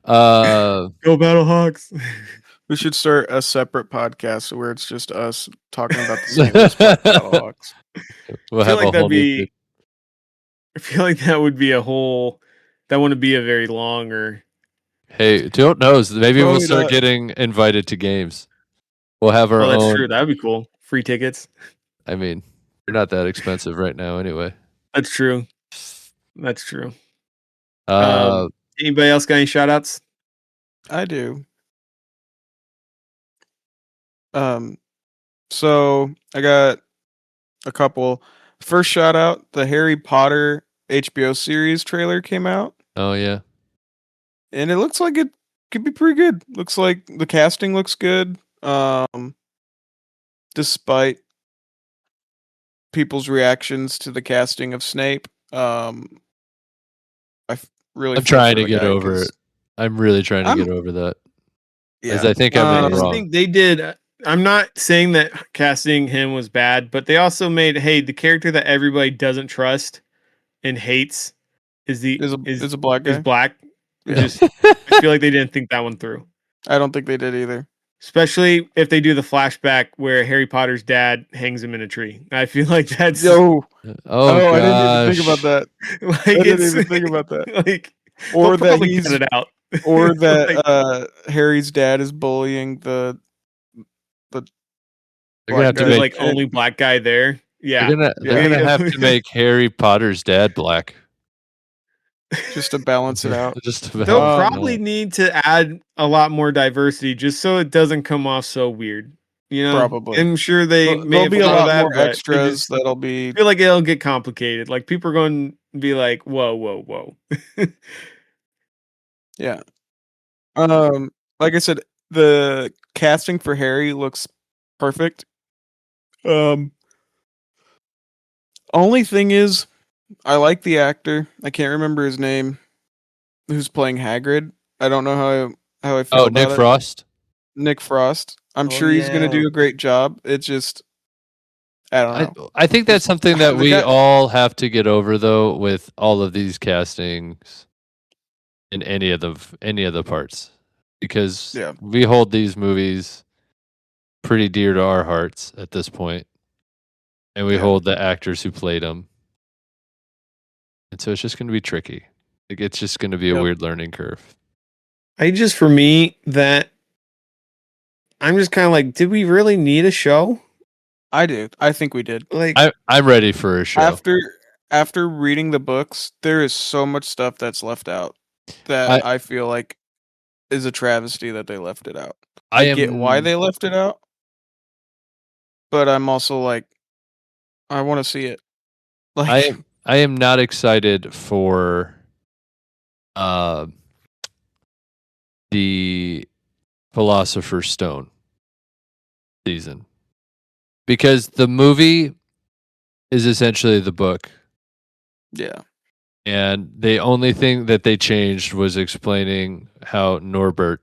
Battlehawks. We should start a separate podcast where it's just us talking about the St. Louis Battlehawks. We'll have a whole new. I feel like that would be that wouldn't be a very long or. Hey, don't know. Maybe we'll start getting invited to games. We'll have our own. That's true. That'd be cool. Free tickets. I mean, they're not that expensive right now, anyway. That's true. Anybody else got any shout outs? I do. So I got a couple. First shout out, the Harry Potter HBO series trailer came out. Oh yeah. And it looks like it could be pretty good. Looks like the casting looks good. Despite people's reactions to the casting of Snape. I'm trying to get over it. I'm really trying to get over that. Yeah. I think I'm in the wrong. I think they did. I'm not saying that casting him was bad, but they also made the character that everybody doesn't trust and hates Is a black is guy. black. Yeah. Just I feel like they didn't think that one through. I don't think they did either. Especially if they do the flashback where Harry Potter's dad hangs him in a tree. I feel like that's Yo, Oh I didn't even think about gosh. that. like I didn't it's even think about that. like Or they'll that probably cut it out. or that Like, Harry's dad is bullying the They're gonna black have to the guy. make like only black guy there. Yeah. they're Yeah, gonna have to make Harry Potter's dad black. just to balance it out. Just to They'll balance it probably out. need to add a lot more diversity just so it doesn't come off so weird. You know, Probably. I'm sure they may There'll have be a thought of lot that, more but it extras just that'll be feel like it'll get complicated. Like people are going to be like, "Whoa, whoa, whoa." yeah. Like I said, the casting for Harry looks perfect. Only thing is, I like the actor. I can't remember his name. Who's playing Hagrid? I don't know how I feel Oh, about Nick it. Frost. Nick Frost. I'm Oh, sure he's gonna yeah. do a great job. It's just I don't know. I think that's something that The we guy- all have to get over though with all of these castings in any of the parts because Yeah. we hold these movies pretty dear to our hearts at this point and we Yeah. hold the actors who played them. And so it's just going to be tricky. Like it's just going to be a Yep. weird learning curve. For me that I'm just kind of like, did we really need a show? I do. I think we did. Like, I'm ready for a show. After reading the books, there is so much stuff that's left out that I feel like is a travesty that they left it out. I get why they left it out, but I'm also like, I want to see it. Like, I am not excited for the Philosopher's Stone season because the movie is essentially the book. yeah. And the only thing that they changed was explaining how Norbit,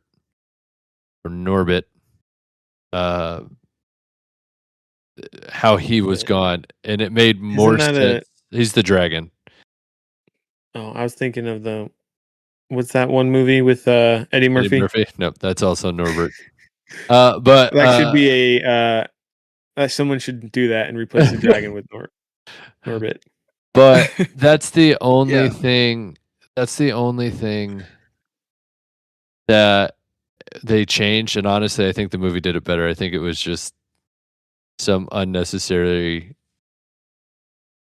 how he was gone, and it made more Isn't that sense. He's the dragon. I was thinking of what's that one movie with Eddie Murphy? Eddie Murphy? Nope, that's also Norbert. But That should be someone should do that and replace the dragon with Norbit. But that's the only Yeah. thing. That's the only thing that they changed. And honestly, I think the movie did it better. I think it was just some unnecessary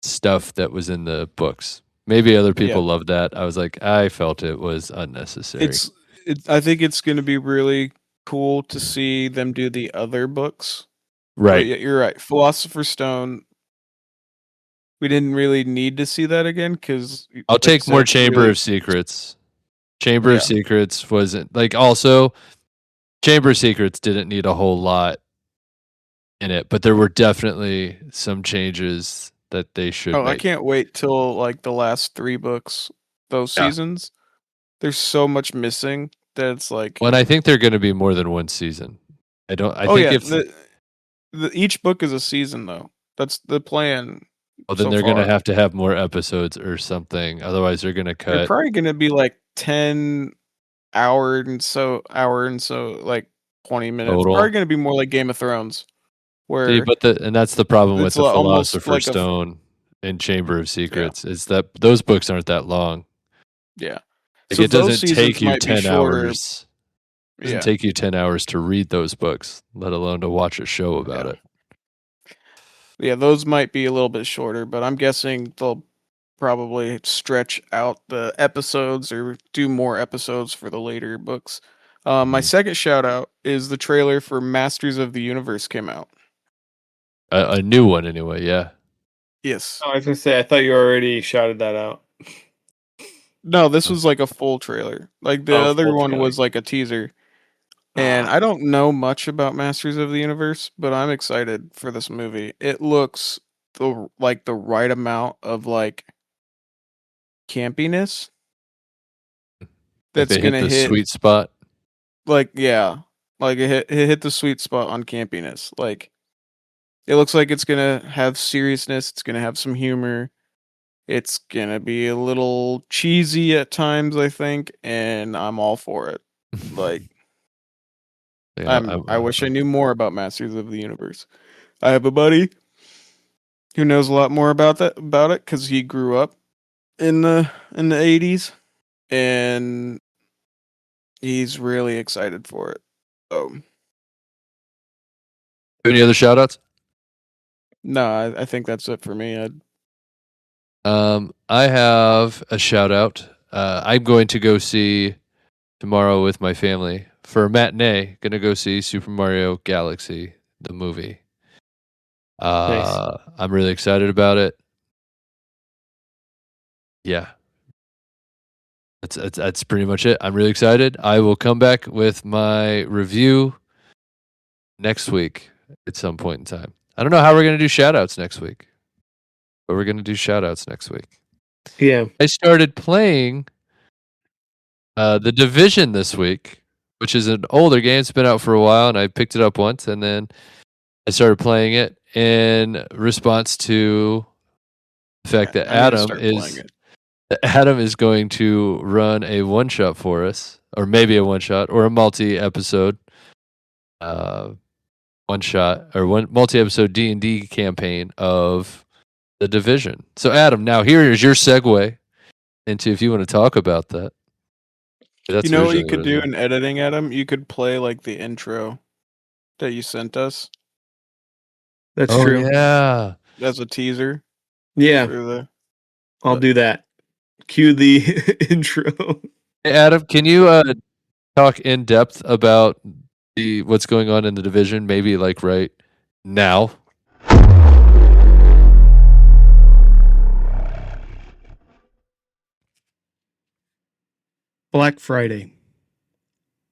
stuff that was in the books. Maybe other people loved that. I was like, I felt it was unnecessary. I think it's going to be really cool to see them do the other books. Right. But yeah, you're right. Philosopher's Stone. We didn't really need to see that again because I'll take more Chamber of Secrets. Chamber of Secrets wasn't like also Chamber of Secrets didn't need a whole lot in it, but there were definitely some changes that they should make. I can't wait till like the last 3 books, those seasons. There's so much missing that it's like. Well, and I think they're going to be more than one season. I think if each book is a season though. That's the plan. Well, then they're going to have more episodes or something. Otherwise, they're going to cut. They're probably going to be like 10 hour and so like 20 minutes. Total. Probably going to be more like Game of Thrones. Where and that's the problem with the Philosopher's like Stone and Chamber of Secrets is that those books aren't that long. Yeah. Like it doesn't take you 10 hours. It doesn't take you 10 hours to read those books, let alone to watch a show about it. Yeah, those might be a little bit shorter, but I'm guessing they'll probably stretch out the episodes or do more episodes for the later books. My second shout out is the trailer for Masters of the Universe came out. A new one anyway, yeah. Yes. I was going to say, I thought you already shouted that out. No, this was like a full trailer. Like the other one was like a teaser. And I don't know much about Masters of the Universe, but I'm excited for this movie. It looks the right amount of like campiness. That's They gonna hit the hit sweet spot. like Like it hit the sweet spot on campiness. Like it looks like it's gonna have seriousness. It's gonna have some humor. It's gonna be a little cheesy at times, I think, and I'm all for it. Like Yeah, I wish I knew more about Masters of the Universe. I have a buddy who knows a lot more about it because he grew up in the 80s, and he's really excited for it. So any other shout outs? no, I think that's it for me. I have a shout out. I'm going to go see tomorrow with my family for a matinee. Gonna go see Super Mario Galaxy, the movie. I'm really excited about it. Yeah. That's pretty much it. I'm really excited. I will come back with my review next week at some point in time. I don't know how we're gonna do shout outs next week. But we're gonna do shout outs next week. Yeah. I started playing The Division this week, which is an older game. It's been out for a while, and I picked it up once, and then I started playing it in response to the fact that Adam is going to run a one shot for us, or maybe a one shot, or a multi episode, one shot or one multi episode D&D campaign of The Division. So, Adam, now here is your segue into if you want to talk about that. That's you know what you originally could it do was. in editing, Adam? You could play like the intro that you sent us That's Oh true. yeah. as a teaser Yeah, for the. I'll do that. Cue the intro. Hey, Adam, can you talk in depth about what's going on in The Division? Maybe like right now. Black Friday.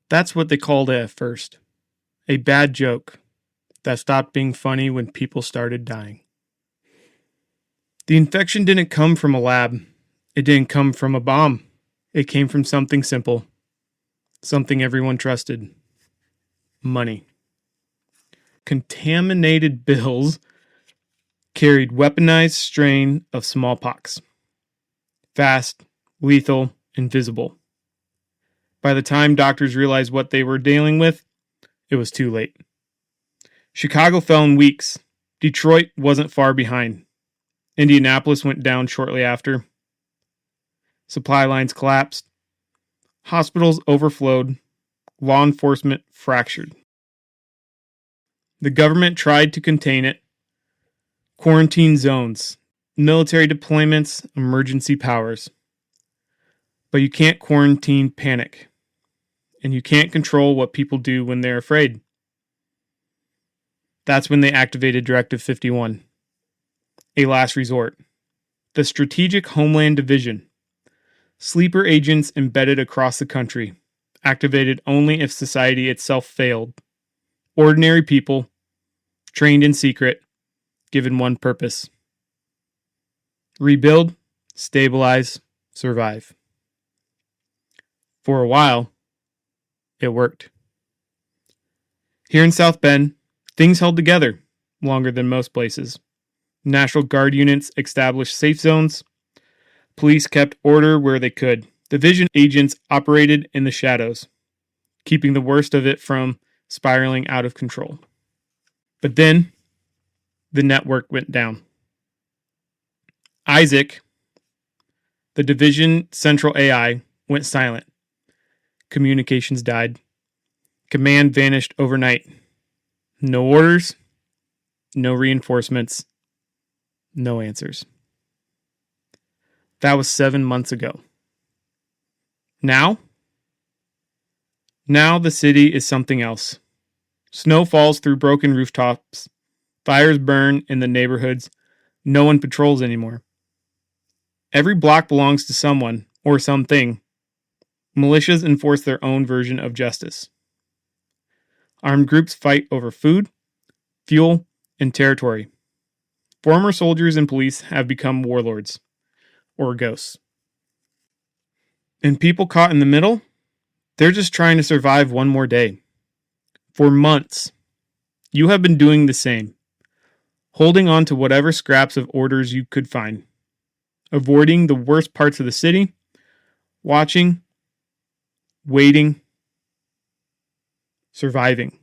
That's what they called it at first. A bad joke that stopped being funny when people started dying. The infection didn't come from a lab. It didn't come from a bomb. It came from something simple. Something everyone trusted. Money. Contaminated bills carried weaponized strain of smallpox. Fast, lethal, invisible. By the time doctors realized what they were dealing with, it was too late. Chicago fell in weeks. Detroit wasn't far behind. Indianapolis went down shortly after. Supply lines collapsed. Hospitals overflowed. Law enforcement fractured. The government tried to contain it. Quarantine zones, military deployments, emergency powers. But you can't quarantine panic. And you can't control what people do when they're afraid. That's when they activated Directive 51. A last resort. The Strategic Homeland Division. Sleeper agents embedded across the country. Activated only if society itself failed. Ordinary people, trained in secret, given one purpose. Rebuild, stabilize, survive. For a while, it worked. Here in South Bend, things held together longer than most places. National Guard units established safe zones. Police kept order where they could. Division agents operated in the shadows, keeping the worst of it from spiraling out of control. But then, the network went down. Isaac, the division central AI, went silent. Communications died. Command vanished overnight. No orders, no reinforcements, no answers. That was 7 months ago. Now the city is something else. Snow falls through broken rooftops. Fires burn in the neighborhoods. No one patrols anymore. Every block belongs to someone or something. Militias enforce their own version of justice. Armed groups fight over food, fuel, and territory. Former soldiers and police have become warlords or ghosts. And people caught in the middle, they're just trying to survive one more day. For months, you have been doing the same, holding on to whatever scraps of orders you could find, avoiding the worst parts of the city, watching, waiting, surviving.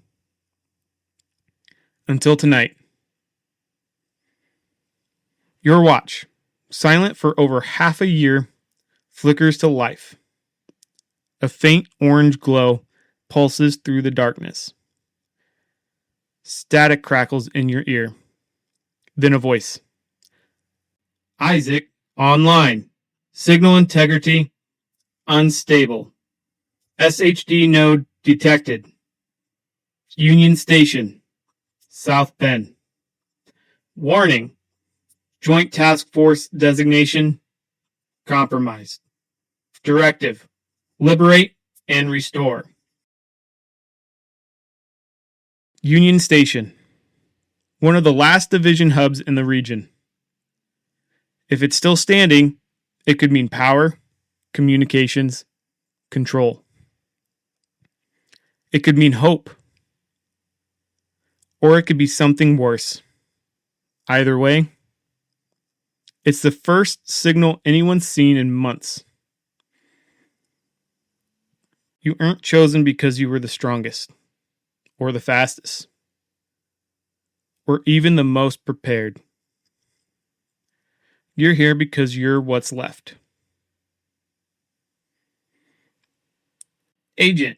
Until tonight. Your watch, silent for over half a year, flickers to life. A faint orange glow pulses through the darkness. Static crackles in your ear. Then a voice. Isaac, online. Signal integrity, unstable. SHD node detected. Union Station, South Bend. Warning. Joint Task Force designation, compromised. Directive. Liberate and restore. Union Station, one of the last division hubs in the region. If it's still standing, it could mean power, communications, control. It could mean hope. Or it could be something worse. Either way, it's the first signal anyone's seen in months. You aren't chosen because you were the strongest, or the fastest, or even the most prepared. You're here because you're what's left. Agent,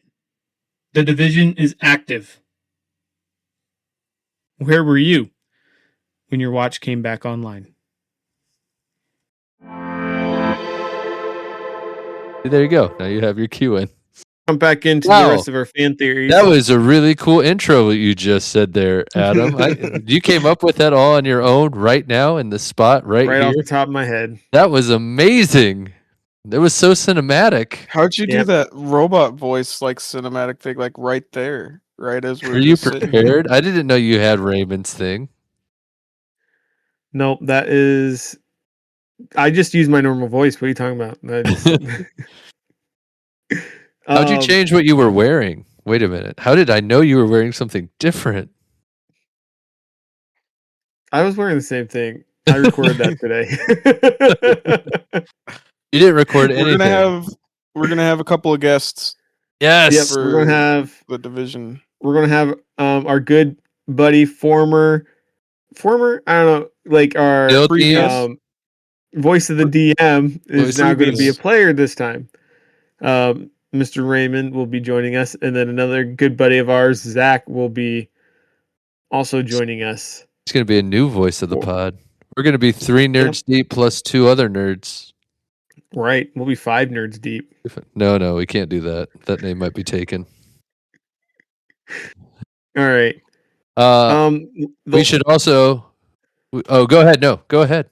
the division is active. Where were you when your watch came back online? There you go. Now you have your cue in. Jump back into Wow. the rest of our fan theories. That was a really cool intro what you just said there, Adam. You came up with that all on your own right now in the spot right right off here. the top of my head. That was amazing. That was so cinematic. How'd you do Yep. that robot voice like cinematic thing like right there? Right as we're Were you just sitting prepared? I didn't know you had Raymond's thing. Nope, that is. I just use my normal voice. What are you talking about? I just... How'd you change what you were wearing? Wait a minute. How did I know you were wearing something different? I was wearing the same thing. I recorded that today. You didn't record anything. We're gonna have a couple of guests Yes. Yep, we're gonna have the division. we're gonna have our good buddy, former I don't know, like our Still previous- DM? voice of the DM is Voice now of going to be a previous. player this time. Mr. Raymond will be joining us, and then another good buddy of ours, Zach, will be also joining us. It's going to be a new voice of the Cool. pod. We're going to be 3 nerds deep plus 2 other nerds. Right, we'll be 5 nerds deep. No, we can't do that. That name might be taken. All right. We should also. Oh, go ahead. No, go ahead.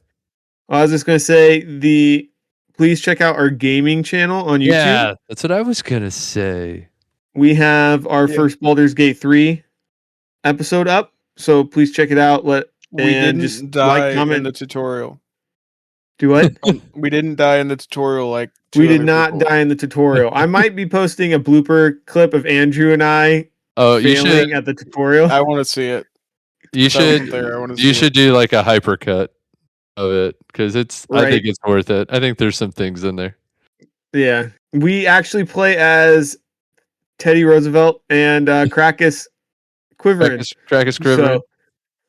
I was just going to say please check out our gaming channel on YouTube. Yeah, that's what I was going to say. We have our first Baldur's Gate 3 episode up, so please check it out. We And didn't just die like, in comment. the tutorial. Do what? We didn't die in the tutorial like two We did other not people. die in the tutorial. I might be posting a blooper clip of Andrew and I Oh, you failing should. at the tutorial. I want to see it. You If that wasn't should. there, I wanna You see should do like a hypercut of it because it's. I Right. think it's worth it. I think there's some things in there. Yeah. We actually play as Teddy Roosevelt and Krakus Quiverin. Krakus Criver. So,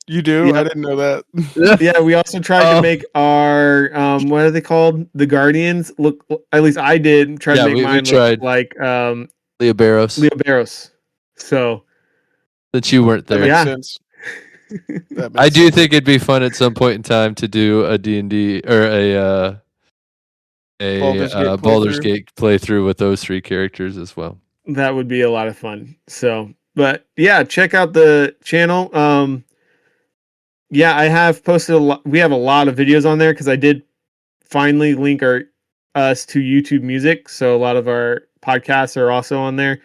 You do? Yep. I didn't know that. yeah, we also tried Oh. to make our what are they called? The Guardians look. At least I did try Yeah, to make we mine tried. look like Leo Barros. Leo Barros. So Since you weren't That there. makes Yeah. sense. That I makes do sense. think it'd be fun at some point in time to do a D&D or a Baldur's Gate playthrough with those 3 characters as well. that would be a lot of fun. So, but yeah, check out the channel. Yeah, I have posted a lot. We have a lot of videos on there because I did finally link us to YouTube Music, so a lot of our podcasts are also on there.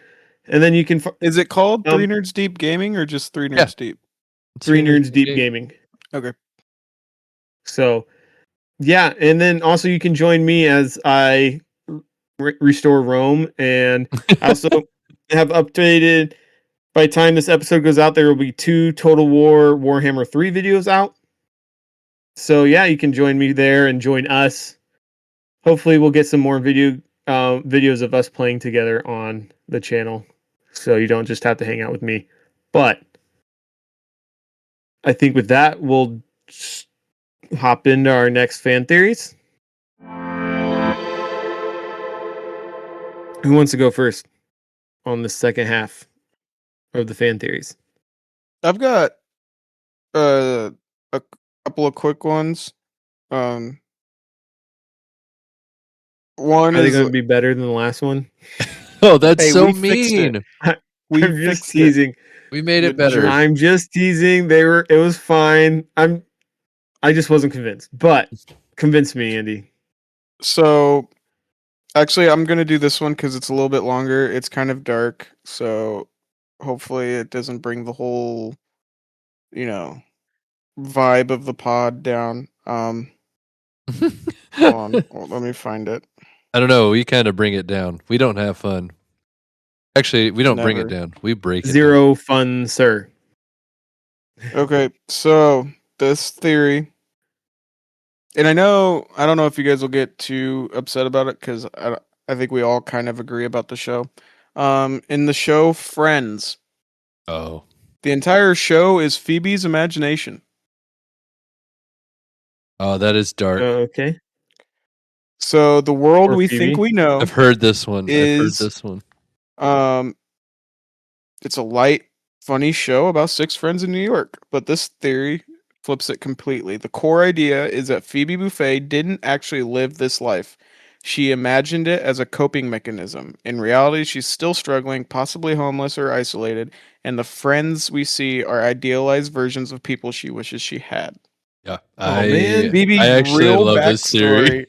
And then you can Is it called 3 Um, Nerds Deep Gaming or just 3 Nerds Yeah. Deep? 3 Nerds Deep Gaming. Okay. So, yeah, and then also you can join me as I restore Rome, and I also have updated By the time this episode goes out, there will be 2 Total War Warhammer 3 videos out. So yeah, you can join me there and join us. Hopefully, we'll get some more videos of us playing together on the channel, so you don't just have to hang out with me. But I think with that, we'll hop into our next fan theories. Who wants to go first on the second half of the fan theories? I've got a couple of quick ones. One Are they is going to be better than the last one? Oh, that's Hey, so we fixed it. mean. we I'm just fixed it. teasing. We made The it better. jerk. I'm just teasing. It was fine. I just wasn't convinced. But convince me, Andy. So actually, I'm gonna do this one because it's a little bit longer. It's kind of dark, so hopefully it doesn't bring the whole, vibe of the pod down. Hold on, let me find it. I don't know. We kind of bring it down. We don't have fun. Actually, we don't bring it Never. down. We break it. Zero fun, sir. Okay, so this theory, and I don't know if you guys will get too upset about it because I think we all kind of agree about the show. In the show Friends, Down. Oh, the entire show is Phoebe's imagination. oh, that is dark. Okay. So the world Poor we Phoebe. think we know, I've heard this one. I've heard is- this one. it's a light, funny show about 6 friends in New York. But this theory flips it completely. The core idea is that Phoebe Buffay didn't actually live this life. She imagined it as a coping mechanism. In reality, she's still struggling, possibly homeless or isolated, and the friends we see are idealized versions of people she wishes she had. Yeah. Oh, man. Phoebe's I actually real love this theory.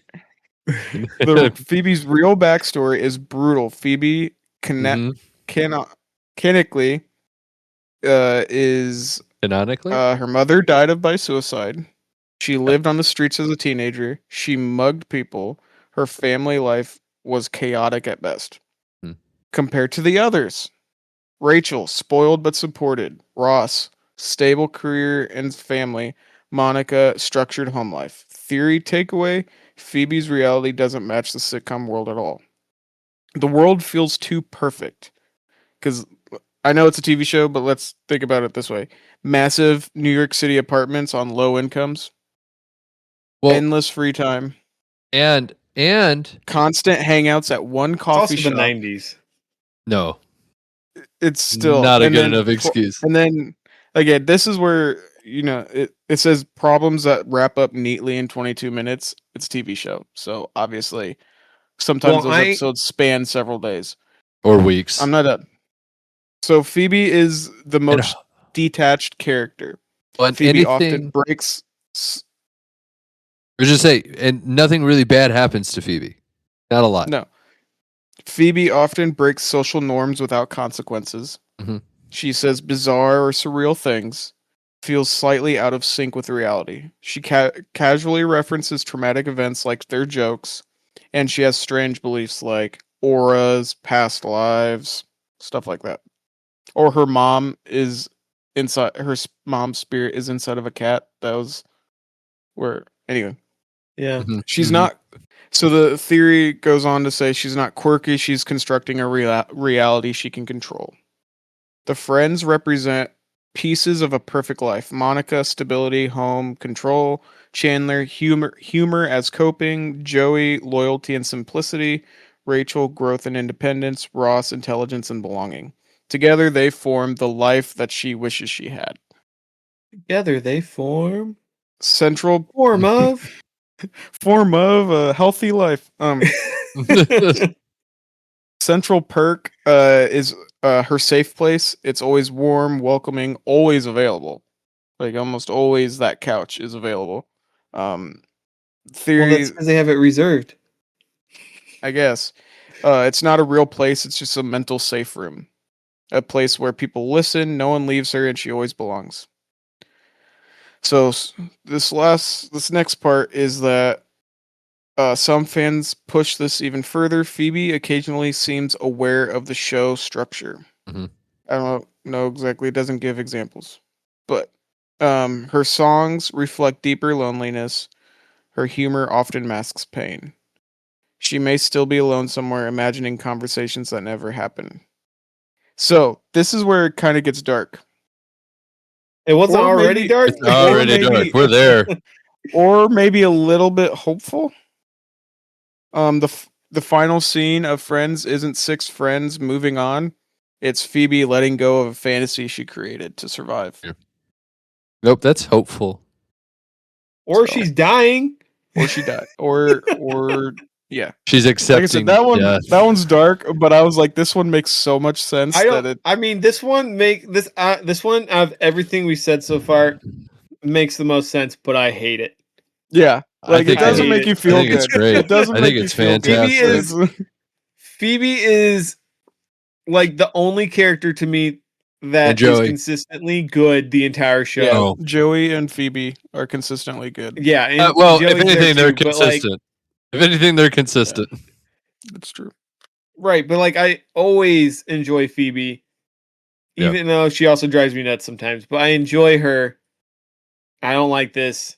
Phoebe's real backstory is brutal. Phoebe Mhm. canonically is Canonically? her mother died by suicide. She lived on the streets as a teenager. She mugged people. Her family life was chaotic at best. Hmm. Compared to the others, Rachel, spoiled but supported. Ross, stable career and family. Monica, structured home life. Theory takeaway, Phoebe's reality doesn't match the sitcom world at all. The world feels too perfect. Because I know it's a TV show, but let's think about it this way. Massive New York City apartments on low incomes. Well, Endless free time. and Constant hangouts at one It's coffee also shop. the 90s. no, It's still not a and good then enough excuse. And then again, this is where it says problems that wrap up neatly in 22 minutes. It's a TV show, so obviously sometimes Well, those episodes span several days. Or weeks. I'm not done. So Phoebe is the And, most detached character. and Phoebe anything, often breaks. or just say, and nothing really bad happens to Phoebe. Not a lot. No. Phoebe often breaks social norms without consequences. Mhm. She says bizarre or surreal things, feels slightly out of sync with reality. She casually references traumatic events like their jokes, and she has strange beliefs like auras, past lives, stuff like that. Or her mom is inside, mom's spirit is inside of a cat. That was where, anyway. Yeah. Mhm. She's Mhm. not. So the theory goes on to say she's not quirky. She's constructing a reality she can control. The friends represent pieces of a perfect life. Monica, stability, home, control. Chandler, humor as coping. Joey, loyalty and simplicity. Rachel, growth and independence. Ross, intelligence and belonging. Together, they form the life that she wishes she had. Together they form Central of form of a healthy life. Central perk is her safe place. It's always warm, welcoming, always available. Like almost always that couch is available. Well, Theory, that's because they have it reserved. I guess. It's not a real place, it's just a mental safe room. A place where people listen, no one leaves her, and she always belongs. So this next part is that some fans push this even further. Phoebe occasionally seems aware of the show structure. Mhm. I don't know exactly. It doesn't give examples, but her songs reflect deeper loneliness. Her humor often masks pain. She may still be alone somewhere, imagining conversations that never happen. So this is where it kind of gets dark, It wasn't Or already maybe- dark. It's already dark. maybe- We're there. or maybe a little bit hopeful. The final scene of Friends isn't six friends moving on. It's Phoebe letting go of a fantasy she created to survive. Yeah. Nope, that's hopeful. Or So- she's dying. Or she died. Or yeah. She's Like I accepting said, that one's dark, but I was like, this one makes so much sense I that don't. it. I mean, this one this one out of everything we said so far makes the most sense, but I hate it. Yeah, I like think it doesn't I make hate you it. feel I think good. it's great. It doesn't I make think you it's feel fantastic. Phoebe is- Phoebe is like the only character to me that And is Joey. consistently good the entire show. Yeah, Oh. Joey and Phoebe are consistently good. Yeah, and Well, Joey's if anything, they're too, but, like, consistent. If anything, they're consistent. That's true. right, but like I always enjoy Phoebe, Yeah. even though she also drives me nuts sometimes. But I enjoy her. I don't like this.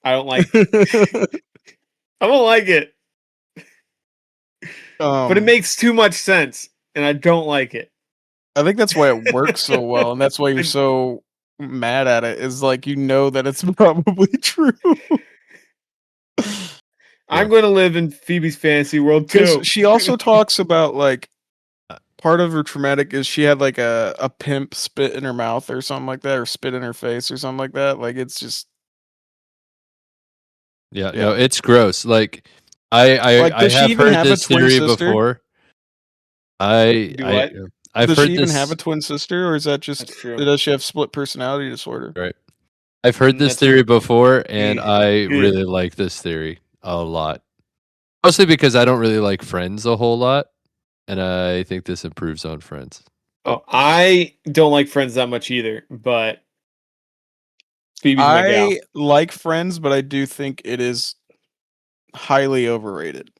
I don't like. I don't like it. But it makes too much sense, and I don't like it. I think that's why it works so well, and that's why you're so mad at it. Is like you know that it's probably true. I'm going to live in Phoebe's fantasy world too. Because she also talks about like part of her traumatic is she had like a pimp spit in her mouth or something like that, or spit in her face or something like that. Like it's just Yeah, Yeah. no, it's gross. Like I Like, does she have even heard have a this twin theory sister? before. Do what? I've does heard she even this. have a twin sister, or is that just That's true. does she have split personality disorder? Right. I've heard this That's theory before, and Yeah. I Yeah. really like this theory a lot. Mostly because I don't really like Friends a whole lot, and I think this improves on Friends. Oh, I don't like Friends that much either, but Phoebe's my gal. I like Friends, but I do think it is highly overrated.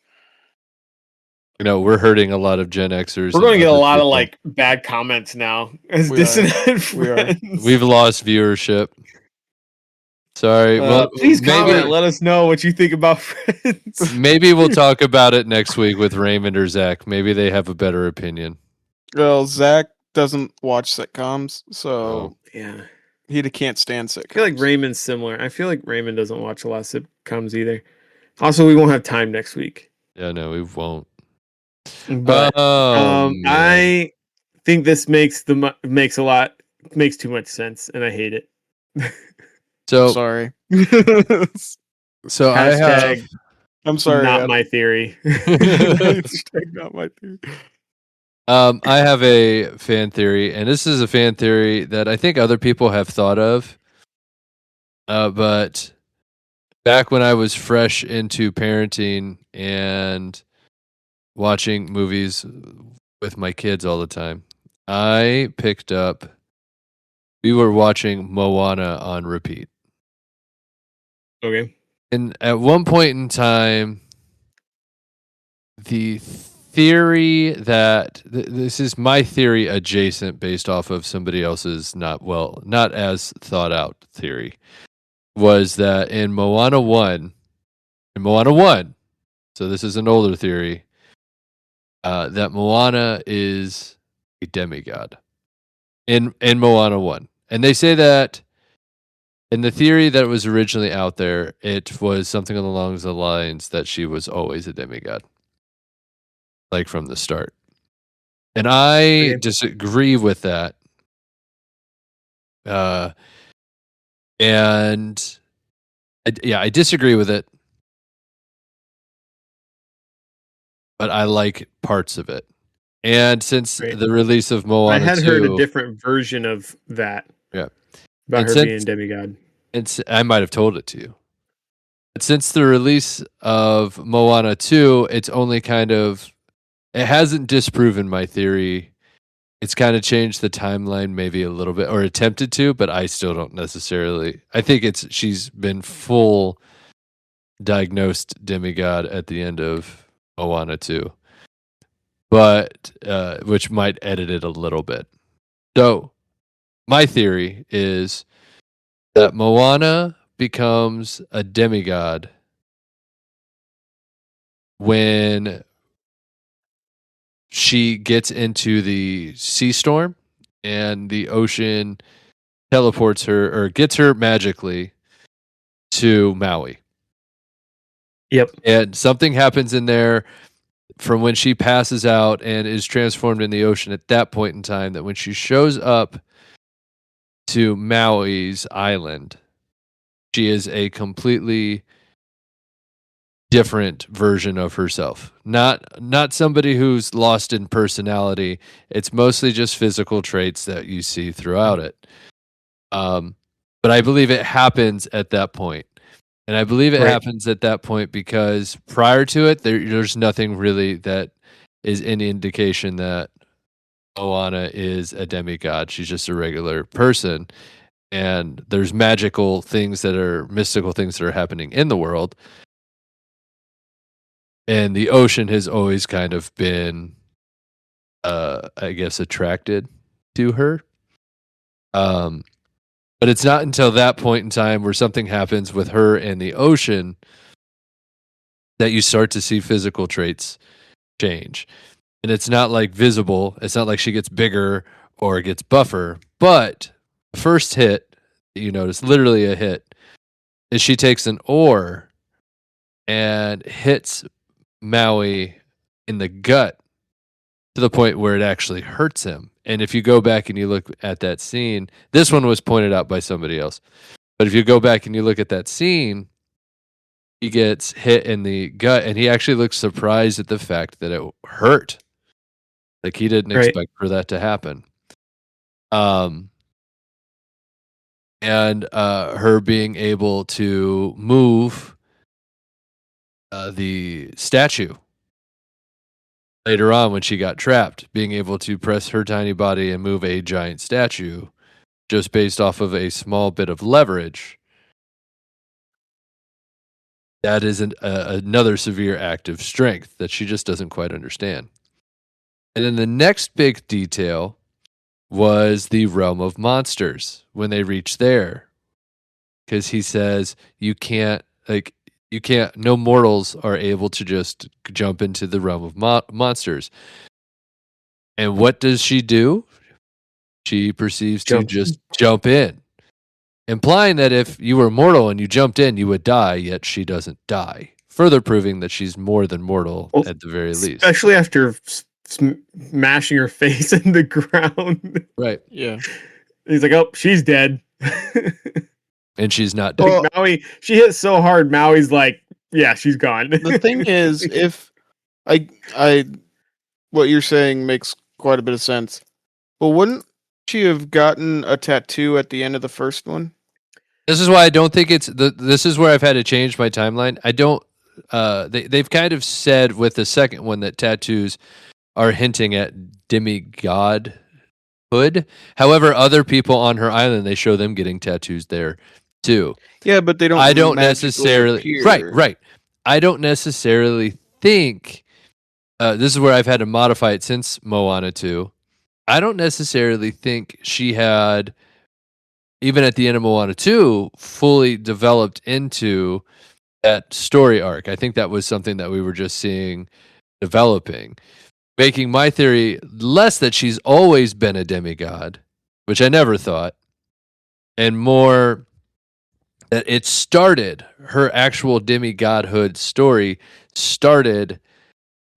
You know, we're hurting a lot of Gen Xers. We're going to and get a other lot of people. like bad comments now as We are. dissonant We are. friends. We've lost viewership. Sorry. Well, please maybe comment. Let us know what you think about Friends. maybe we'll talk about it next week with Raymond or Zach. Maybe they have a better opinion. Well, Zach doesn't watch sitcoms, so Oh. Yeah, he can't stand sitcoms. I feel like Raymond's similar. I feel like Raymond doesn't watch a lot of sitcoms either. Also, we won't have time next week. Yeah, no, we won't. But Man. I think this makes too much sense, and I hate it. so Sorry. so I have Hashtag I'm sorry. not Adam. my theory. Hashtag not my theory. I have a fan theory, and this is a fan theory that I think other people have thought of. But back when I was fresh into parenting and watching movies with my kids all the time, we were watching Moana on repeat. Okay. And at one point in time, the theory that this is my theory adjacent based off of somebody else's not as thought out theory was that in Moana 1, so this is an older theory, that Moana is a demigod in Moana 1. And they say that in the theory that was originally out there, it was something along the lines that she was always a demigod, like from the start. And I Okay. disagree with that. And I disagree with it. But I like parts of it. And since Right. the release of Moana I had 2, heard a different version of that. Yeah. About And her since- being demigod. I might have told it to you. But since the release of Moana 2, it hasn't disproven my theory. It's kind of changed the timeline maybe a little bit, or attempted to, but I still don't necessarily. I think she's been full diagnosed demigod at the end of Moana 2. but which might edit it a little bit. So my theory is that Moana becomes a demigod when she gets into the sea storm and the ocean teleports her or gets her magically to Maui. Yep. And something happens in there from when she passes out and is transformed in the ocean at that point in time, that when she shows up to Maui's island, she is a completely different version of herself. Not somebody who's lost in personality. It's mostly just physical traits that you see throughout it. But I believe it happens at that point. And I believe it Right. happens at that point because prior to it, there's nothing really that is any indication that Moana is a demigod. She's just a regular person. And there's magical things that are mystical things that are happening in the world. And the ocean has always kind of been, I guess, attracted to her. But it's not until that point in time where something happens with her and the ocean that you start to see physical traits change. And it's not like visible. It's not like she gets bigger or gets buffer. But the first hit that you notice, literally a hit, is she takes an oar and hits Maui in the gut to the point where it actually hurts him. And if you go back and you look at that scene, this one was pointed out by somebody else. But if you go back and you look at that scene, he gets hit in the gut and he actually looks surprised at the fact that it hurt. Like he didn't Right. expect for that to happen. And her being able to move the statue later on when she got trapped, being able to press her tiny body and move a giant statue just based off of a small bit of leverage. That is another severe act of strength that she just doesn't quite understand. And then the next big detail was the realm of monsters when they reach there. Because he says, no mortals are able to just jump into the realm of monsters. And what does she do? She perceives to just jump in, implying that if you were mortal and you jumped in, you would die, yet she doesn't die. Further proving that she's more than mortal at the very least. Especially after smashing her face in the ground. Right. Yeah. He's like, oh, she's dead. And she's not dead. Like Maui, she hit so hard, Maui's like, yeah, she's gone. The thing is, if I what you're saying makes quite a bit of sense. But wouldn't she have gotten a tattoo at the end of the first one? This is why I don't think this is where I've had to change my timeline. I don't they've kind of said with the second one that tattoos are hinting at demigodhood. However, other people on her island, they show them getting tattoos there too. Yeah, but they don't. I don't necessarily appear. right. I don't necessarily think this is where I've had to modify it since Moana 2. I don't necessarily think she had, even at the end of Moana 2, fully developed into that story arc. I think that was something that we were just seeing developing, making my theory less that she's always been a demigod, which I never thought, and more that it started, her actual demigodhood story started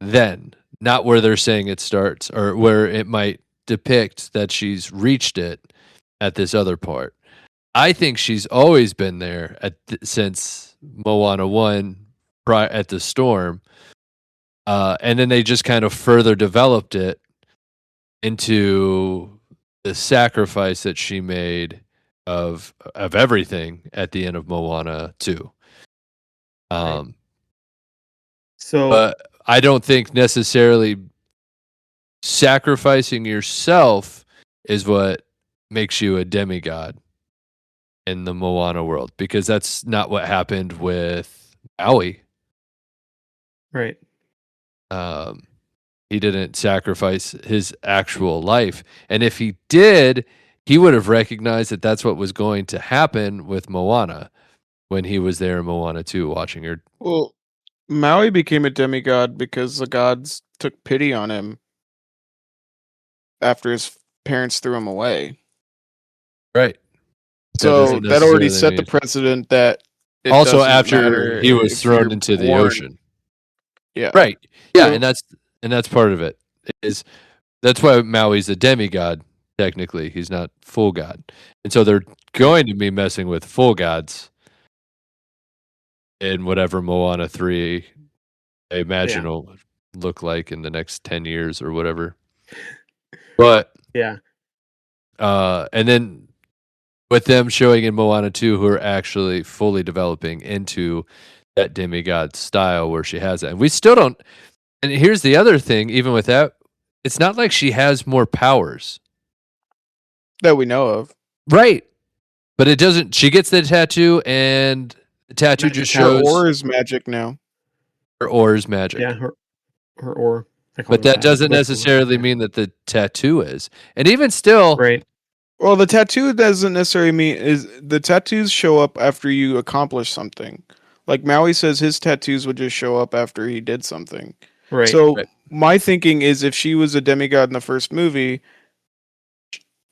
then, not where they're saying it starts or where it might depict that she's reached it at this other part. I think she's always been there since Moana 1 at the storm. And then they just kind of further developed it into the sacrifice that she made of everything at the end of Moana 2. So, But I don't think necessarily sacrificing yourself is what makes you a demigod in the Moana world, because that's not what happened with Maui. right. he didn't sacrifice his actual life. And if he did, he would have recognized that that's what was going to happen with Moana when he was there in Moana 2 watching her. Well, Maui became a demigod because the gods took pity on him after his parents threw him away. Right. So that already set the mean- precedent that it also doesn't after matter he was if thrown you're into the born. ocean. Yeah. Right. Yeah, So- and that's part of it. That's why Maui's a demigod, technically. He's not full god. And so they're going to be messing with full gods in whatever Moana 3 I imagine will look like in the next 10 years or whatever. But Yeah. and then with them showing in Moana 2 who are actually fully developing into that demigod style where she has that. And we still don't. And here's the other thing, even with that, it's not like she has more powers. that we know of. Right. But it doesn't. She gets the tattoo, and the tattoo Magic just Her shows aura is magic now. her aura's magic. Yeah, her or. But that doesn't necessarily mean that the tattoo is. And even still, right. Well, the tattoo doesn't necessarily mean is the tattoos show up after you accomplish something. Like Maui says his tattoos would just show up after he did something. Right. So Right. my thinking is if she was a demigod in the first movie,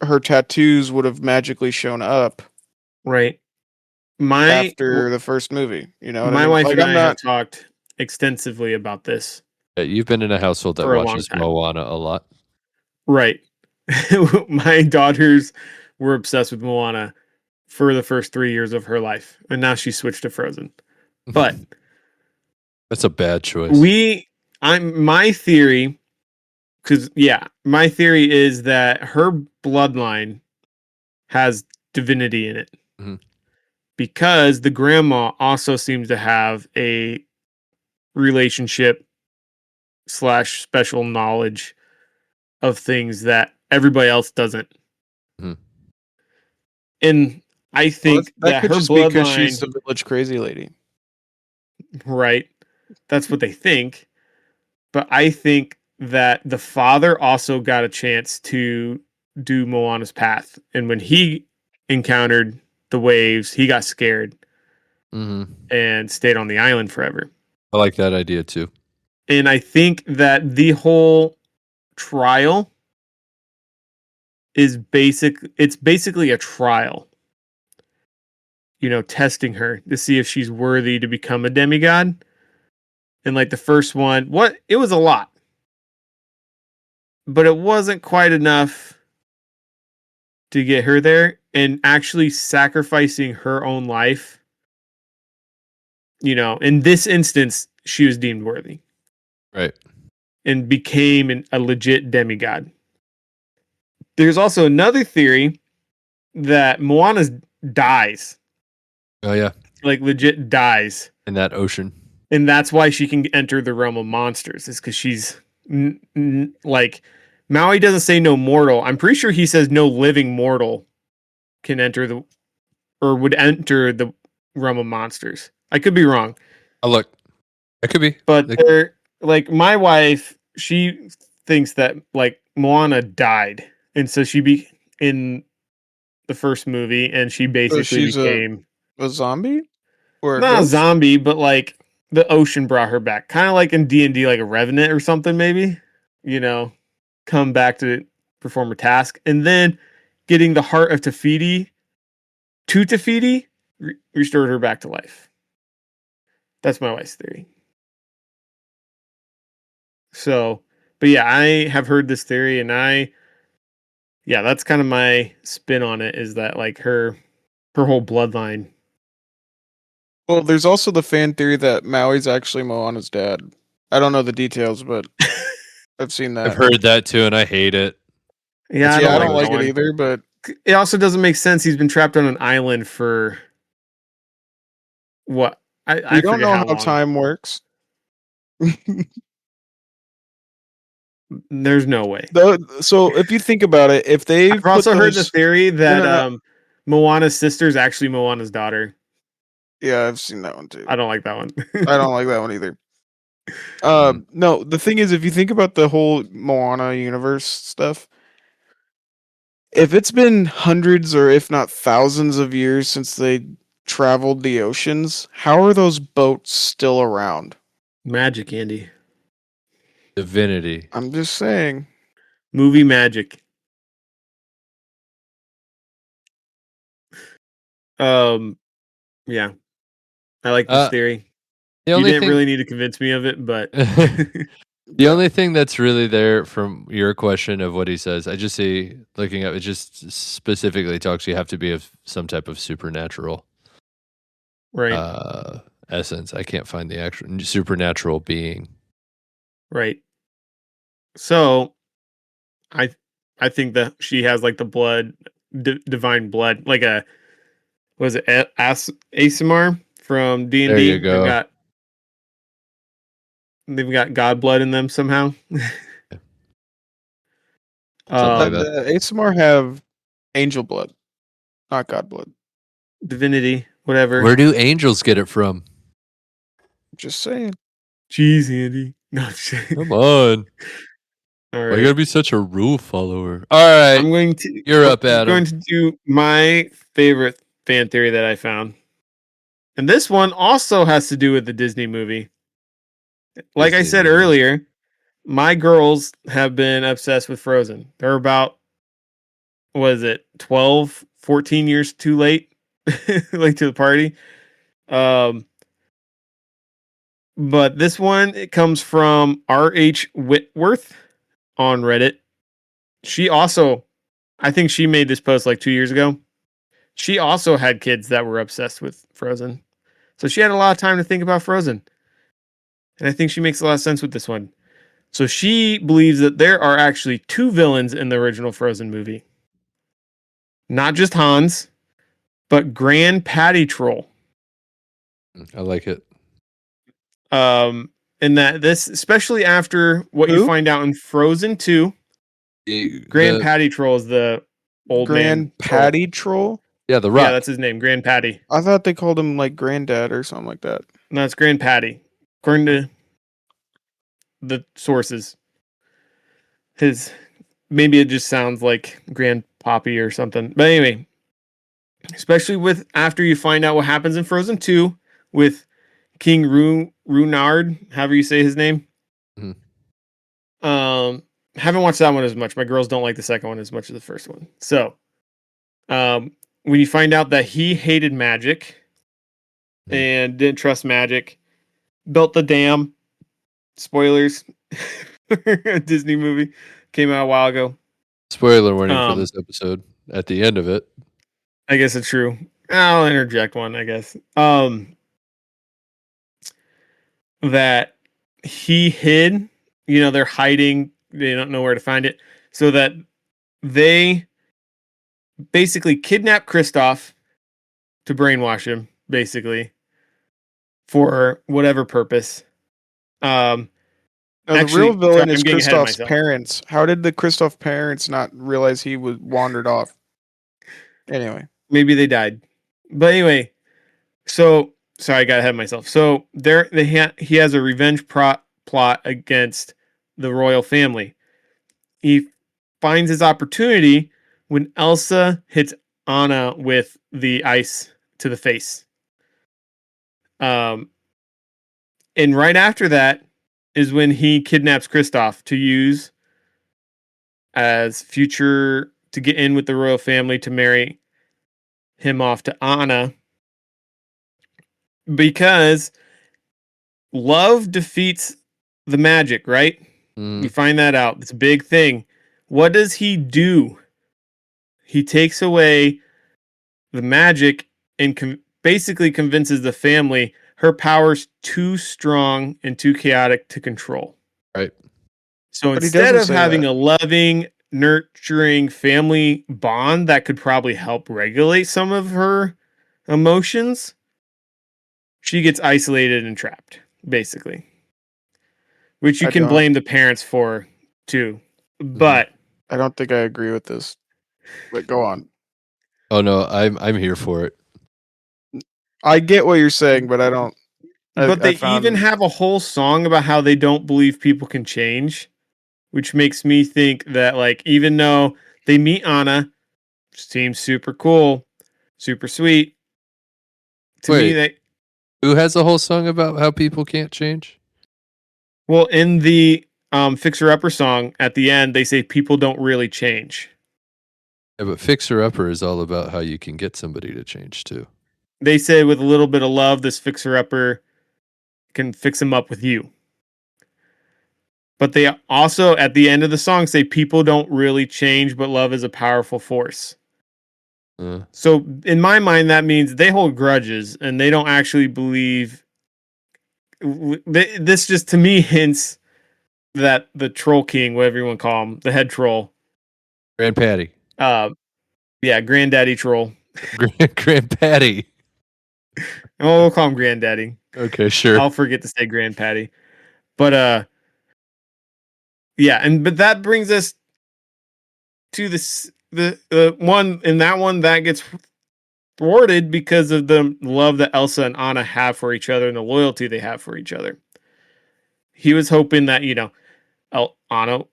her tattoos would have magically shown up right. My after the first movie. You know what my I mean? wife Like, and I'm I not have talked extensively about this. you've been in a household that For a long watches time. Moana a lot. Right. My daughters were obsessed with Moana for the first 3 years of her life, and now she switched to Frozen. But That's a bad choice. my theory, my theory is that her bloodline has divinity in it. Mhm. Because the grandma also seems to have a relationship / special knowledge of things that everybody else doesn't. Mhm. And I think that could her just be because bloodline, she's the village crazy lady. right? That's what they think. But I think that the father also got a chance to do Moana's path. And when he encountered the waves, he got scared Mhm. and stayed on the island forever. I like that idea too. And I think that the whole trial is it's basically a trial. You know, testing her to see if she's worthy to become a demigod. And like the first one, it was a lot. But it wasn't quite enough to get her there, and actually sacrificing her own life. You know, in this instance, she was deemed worthy. Right. And became a legit demigod. There's also another theory that Moana dies. Oh yeah. Like legit dies. In that ocean. And that's why she can enter the realm of monsters, is because she's like, Maui doesn't say no mortal. I'm pretty sure he says no living mortal can enter would enter the realm of monsters. I could be wrong. Oh look. It could be. But they're like, my wife, she thinks that like Moana died. And so she be in the first movie, and she basically she's became a zombie? Or not a ghost? zombie, but like the ocean brought her back. Kind of like in D&D, like a revenant or something, maybe. You know, come back to perform a task. And then getting the heart of Te Fiti restored her back to life. That's my wife's theory. So, but yeah, I have heard this theory, and that's kind of my spin on it, is that like her whole bloodline. Well, there's also the fan theory that Maui's actually Moana's dad. I don't know the details, but I've seen that. I've heard that too, and I hate it. Yeah, I don't like that it one. either, but It also doesn't make sense. He's been trapped on an island for what? I we don't forget know how long. time works. There's no way. So if you think about it, if they've I've also heard the theory that no. Moana's sister is actually Moana's daughter. Yeah, I've seen that one too. I don't like that one. I don't like that one either. No, the thing is, if you think about the whole Moana universe stuff, if it's been hundreds or if not thousands of years since they traveled the oceans, how are those boats still around? Magic, Andy. Divinity. I'm just saying. Movie magic. Yeah. I like this Uh, theory. The You only didn't thing, really need to convince me of it, but the Yeah. only thing that's really there from your question of what he says, I just see looking up. It just specifically talks. You have to be of some type of supernatural right, essence. I can't find the actual supernatural being. right. So I I think that she has like the blood, divine blood, like a was it Asimar from D and There you D? go. They've got god blood in them somehow. Something like that. The ASMR have angel blood, not god blood. Divinity, whatever. Where do angels get it from? Just saying. Jeez, Andy. No, I'm just kidding. Come on. All Why you right. gotta be such a rule follower? All right. I'm going to. You're up, I'm Adam. going to do my favorite fan theory that I found, and this one also has to do with the Disney movie. Like I Disney said movie. earlier, my girls have been obsessed with Frozen. They're about, was it 12, 14 years too late, late to the party. Um, but this one, it comes from R.H. Whitworth on Reddit. She also, I think she made this post like 2 years ago. She also had kids that were obsessed with Frozen. So she had a lot of time to think about Frozen. And I think she makes a lot of sense with this one. So she believes that there are actually two villains in the original Frozen movie. Not just Hans, but Grand Patty Troll. I like it. And that this, especially after what you Who? find out in Frozen 2, Grand Patty Troll is the old man. Grand Patty Troll? Yeah, the Yeah, rock. that's his name, Grand Patty. I thought they called him like Granddad or something like that. No, it's Grand Patty. According to the sources. His maybe it just sounds like Grand Poppy or something. But anyway, especially with after you find out what happens in Frozen 2 with King Runard, however you say his name. Haven't watched that one as much. My girls don't like the second one as much as the first one. So, when you find out that he hated magic and didn't trust magic, built the dam. Spoilers. A Disney movie came out a while ago. Spoiler warning for this episode at the end of it. I guess it's true. I'll interject one, I guess. That he hid, they're hiding, they don't know where to find it, so that they basically kidnap Kristoff to brainwash him, basically, for whatever purpose. No, Actually, the real villain sorry, is I'm getting ahead of Kristoff's myself. parents. How did the Kristoff parents not realize he was wandered off? Anyway. Maybe they died. But anyway, so sorry, I got ahead of myself. So he has a revenge plot against the royal family. He finds his opportunity when Elsa hits Anna with the ice to the face. And right after that is when he kidnaps Kristoff to use as future to get in with the royal family to marry him off to Anna, because love defeats the magic, right? We find that out. It's a big thing. What does he do? He takes away the magic and basically convinces the family her power's too strong and too chaotic to control. Right. So But he instead doesn't of say having that. a loving, nurturing family bond that could probably help regulate some of her emotions, she gets isolated and trapped, basically. Which you I can don't. blame the parents for too. But I don't think I agree with this. But go on. Oh no, I'm here for it. I get what you're saying, but I don't. But they found even have a whole song about how they don't believe people can change, which makes me think that, like, even though they meet Anna, seems super cool, super sweet. To me, Wait. they Who has a whole song about how people can't change? well in the Fixer Upper song at the end they say people don't really change. Yeah, but Fixer Upper is all about how you can get somebody to change too. They say with a little bit of love, this Fixer Upper can fix him up with you. But they also at the end of the song say people don't really change, but love is a powerful force. So in my mind, that means they hold grudges and they don't actually believe. This just to me hints that the Troll King, whatever you want to call him, the head troll, Grand Patty. Yeah, Granddaddy Troll. Grand Patty. Oh, we'll call him Granddaddy. Okay, sure. I'll forget to say Grandpatty. But yeah, but that brings us to the one in that one that gets thwarted because of the love that Elsa and Anna have for each other and the loyalty they have for each other. He was hoping that, Anna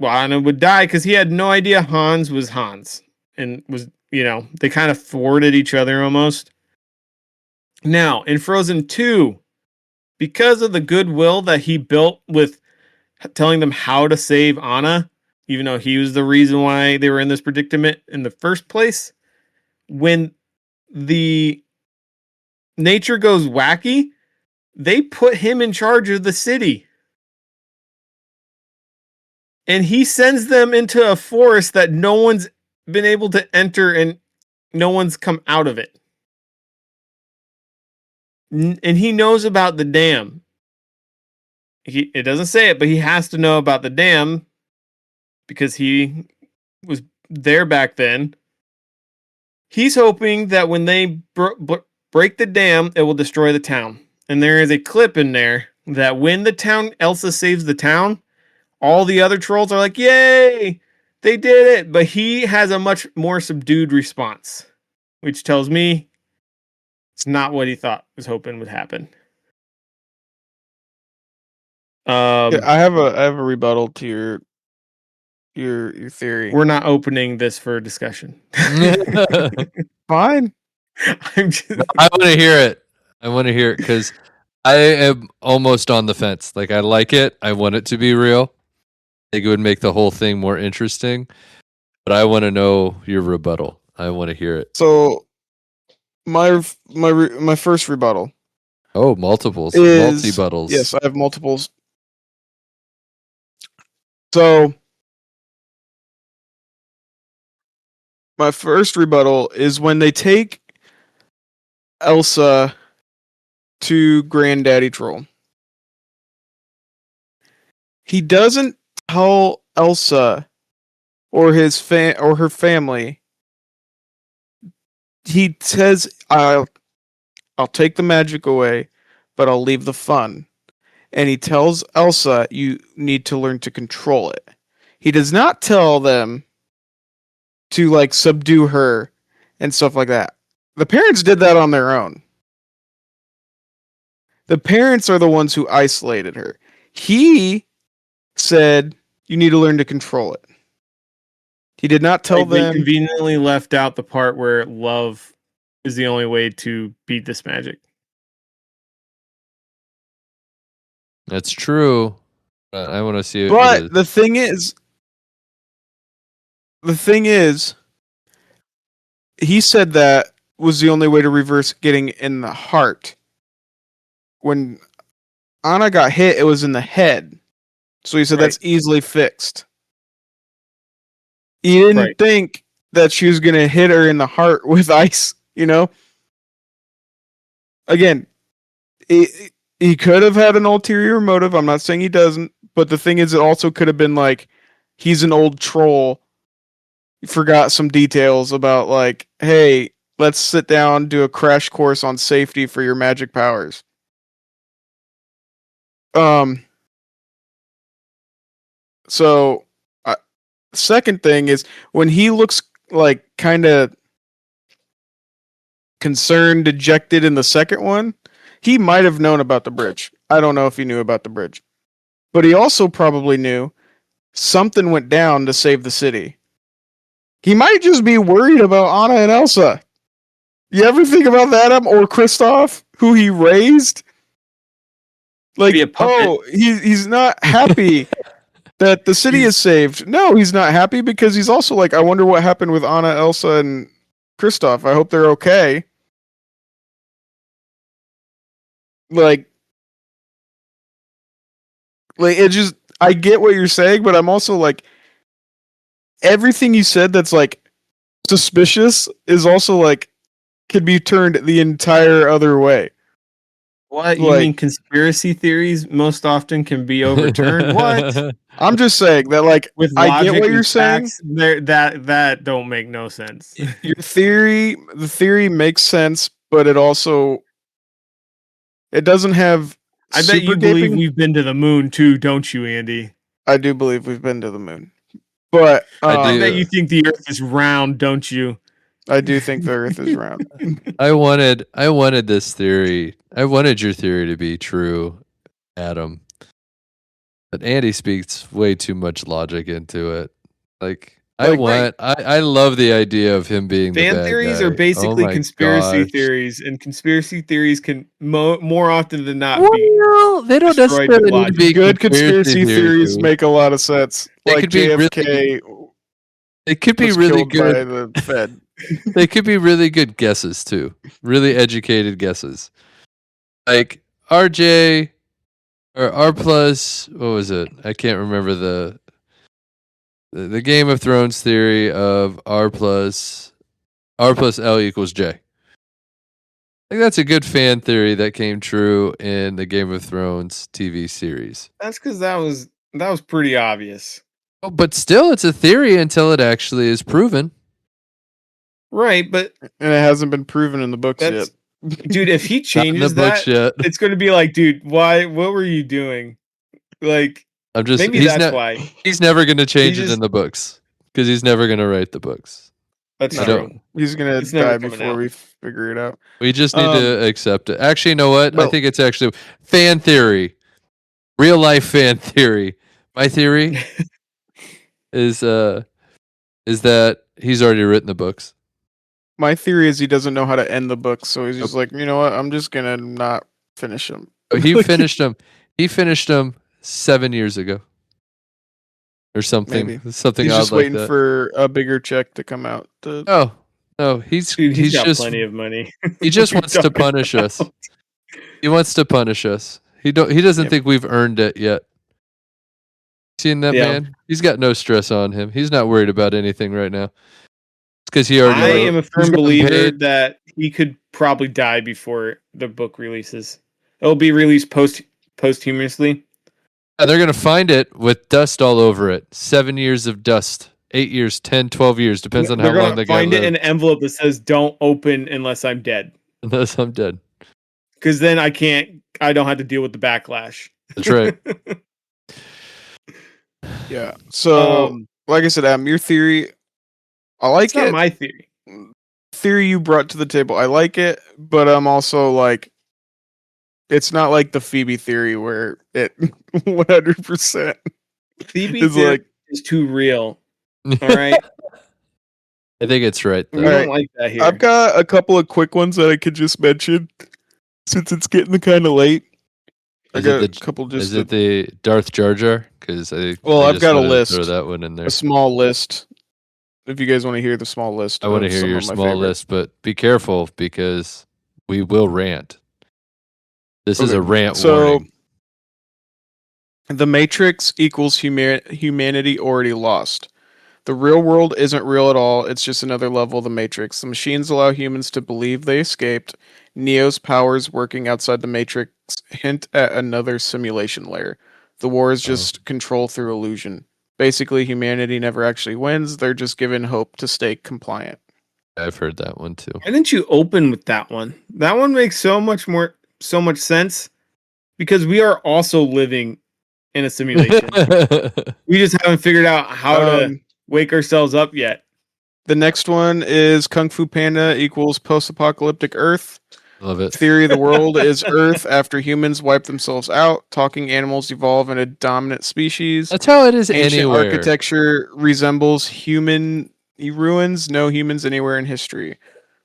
Anna would die because he had no idea Hans was Hans and was, they kind of thwarted each other almost. Now, in Frozen 2, because of the goodwill that he built with telling them how to save Anna, even though he was the reason why they were in this predicament in the first place, when the nature goes wacky, they put him in charge of the city. And he sends them into a forest that no one's been able to enter and no one's come out of it. And he knows about the dam. It doesn't say it, but he has to know about the dam because he was there back then. He's hoping that when they break the dam, it will destroy the town. And there is a clip in there that when Elsa saves the town, all the other trolls are like, yay, they did it. But he has a much more subdued response, which tells me it's not what he was hoping would happen. I have a rebuttal to your theory. We're not opening this for discussion. Fine. I'm just... I want to hear it. I want to hear it because I am almost on the fence. Like, I like it. I want it to be real. I think it would make the whole thing more interesting. But I want to know your rebuttal. I want to hear it. So, my first rebuttal. Oh, multiples. Is, multi-buttles. Yes, I have multiples. So, my first rebuttal is when they take Elsa to Granddaddy Troll. He doesn't tell Elsa or her family. He says, I'll take the magic away, but I'll leave the fun. And he tells Elsa, you need to learn to control it. He does not tell them to, like, subdue her and stuff like that. The parents did that on their own. The parents are the ones who isolated her. He said, you need to learn to control it. He did not tell them. They conveniently left out the part where love is the only way to beat this magic. That's true. I want to see it. But the thing is, he said that was the only way to reverse getting in the heart. When Anna got hit, it was in the head. So he said that's easily fixed. He didn't think that she was going to hit her in the heart with ice, Again, he could have had an ulterior motive. I'm not saying he doesn't. But the thing is, it also could have been like, he's an old troll. He forgot some details about, like, hey, let's sit down, do a crash course on safety for your magic powers. So, second thing is, when he looks, like, kind of concerned, dejected in the second one, he might have known about the bridge. I don't know if he knew about the bridge. But he also probably knew something went down to save the city. He might just be worried about Anna and Elsa. You ever think about that, or Kristoff, who he raised? Like, Be a puppet. he's not happy that the city is saved. No, he's not happy because he's also like, I wonder what happened with Anna, Elsa, and Kristoff. I hope they're okay. Like it just, I get what you're saying, but I'm also like, everything you said that's like suspicious is also like could be turned the entire other way. What? You mean conspiracy theories most often can be overturned? What? I'm just saying that, like, With I get what you're saying. That don't make no sense. The theory makes sense, but it also doesn't have. I bet you believe we've been to the moon too, don't you, Andy? I do believe we've been to the moon, but I bet you think the Earth is round, don't you? I do think the Earth is round. I wanted this theory. I wanted your theory to be true, Adam. But Andy speaks way too much logic into it. I love the idea of him being fan the bad theories guy. are basically conspiracy theories, and conspiracy theories can more often than not be. They don't necessarily need to be good. Conspiracy theories make a lot of sense. They like could be JFK. They could be really good. By the Fed. They could be really good guesses too. Really educated guesses. Like RJ or R plus, what was it? I can't remember the Game of Thrones theory of R plus L equals J. I think that's a good fan theory that came true in the Game of Thrones TV series. That's because that was pretty obvious. Oh, but still, it's a theory until it actually is proven. Right, but and it hasn't been proven in the books yet. Dude, if he changes that, it's going to be like, dude, why? What were you doing? Like, I'm just maybe that's why he's never going to change it in the books because he's never going to write the books. That's true. He's going to die before we figure it out. We just need to accept it. Actually, you know what? I think it's actually fan theory, real life fan theory. My theory is that he's already written the books. My theory is he doesn't know how to end the book, so he's just like, you know what? I'm just gonna not finish them. He finished them. He finished them 7 years ago, or something. Maybe. Something. He's odd just like waiting that. for a bigger check to come out. No, he's got just plenty of money. He just wants to punish us. He wants to punish us. He doesn't think we've earned it yet. Seeing that man? He's got no stress on him. He's not worried about anything right now. Because he already. I am a firm believer that he could probably die before the book releases. It'll be released posthumously. Yeah, they're gonna find it with dust all over it. 7 years of dust. 8 years, 10, 12 years, depends on how long they find it in an envelope that says "Don't open unless I'm dead." Unless I'm dead. Because then I don't have to deal with the backlash. That's right. Yeah. So, like I said, Adam, your theory, I like it's not my theory. Theory you brought to the table, I like it, but I'm also like, it's not like the Phoebe theory where it 100%. Phoebe is too real. All right. I think it's right. I don't like that here. I've got a couple of quick ones that I could just mention since it's getting kind of late. Is it the Darth Jar Jar? Because I've got a list. Throw that one in there. A small list. If you guys want to hear the small list, I want to hear your small list, but be careful because we will rant. This is a rant warning. The Matrix equals humanity already lost. The real world isn't real at all. It's just another level of the Matrix. The machines allow humans to believe they escaped. Neo's powers working outside the Matrix hint at another simulation layer. The war is just control through illusion. Basically, humanity never actually wins. They're just given hope to stay compliant. I've heard that one too. Why didn't you open with that one? That one makes so much sense because we are also living in a simulation. We just haven't figured out how to wake ourselves up yet. The next one is Kung Fu Panda equals post-apocalyptic Earth. Love it. Theory of the world is Earth after humans wipe themselves out. Talking animals evolve into dominant species. That's how it is Ancient anywhere. architecture resembles human ruins. No humans anywhere in history.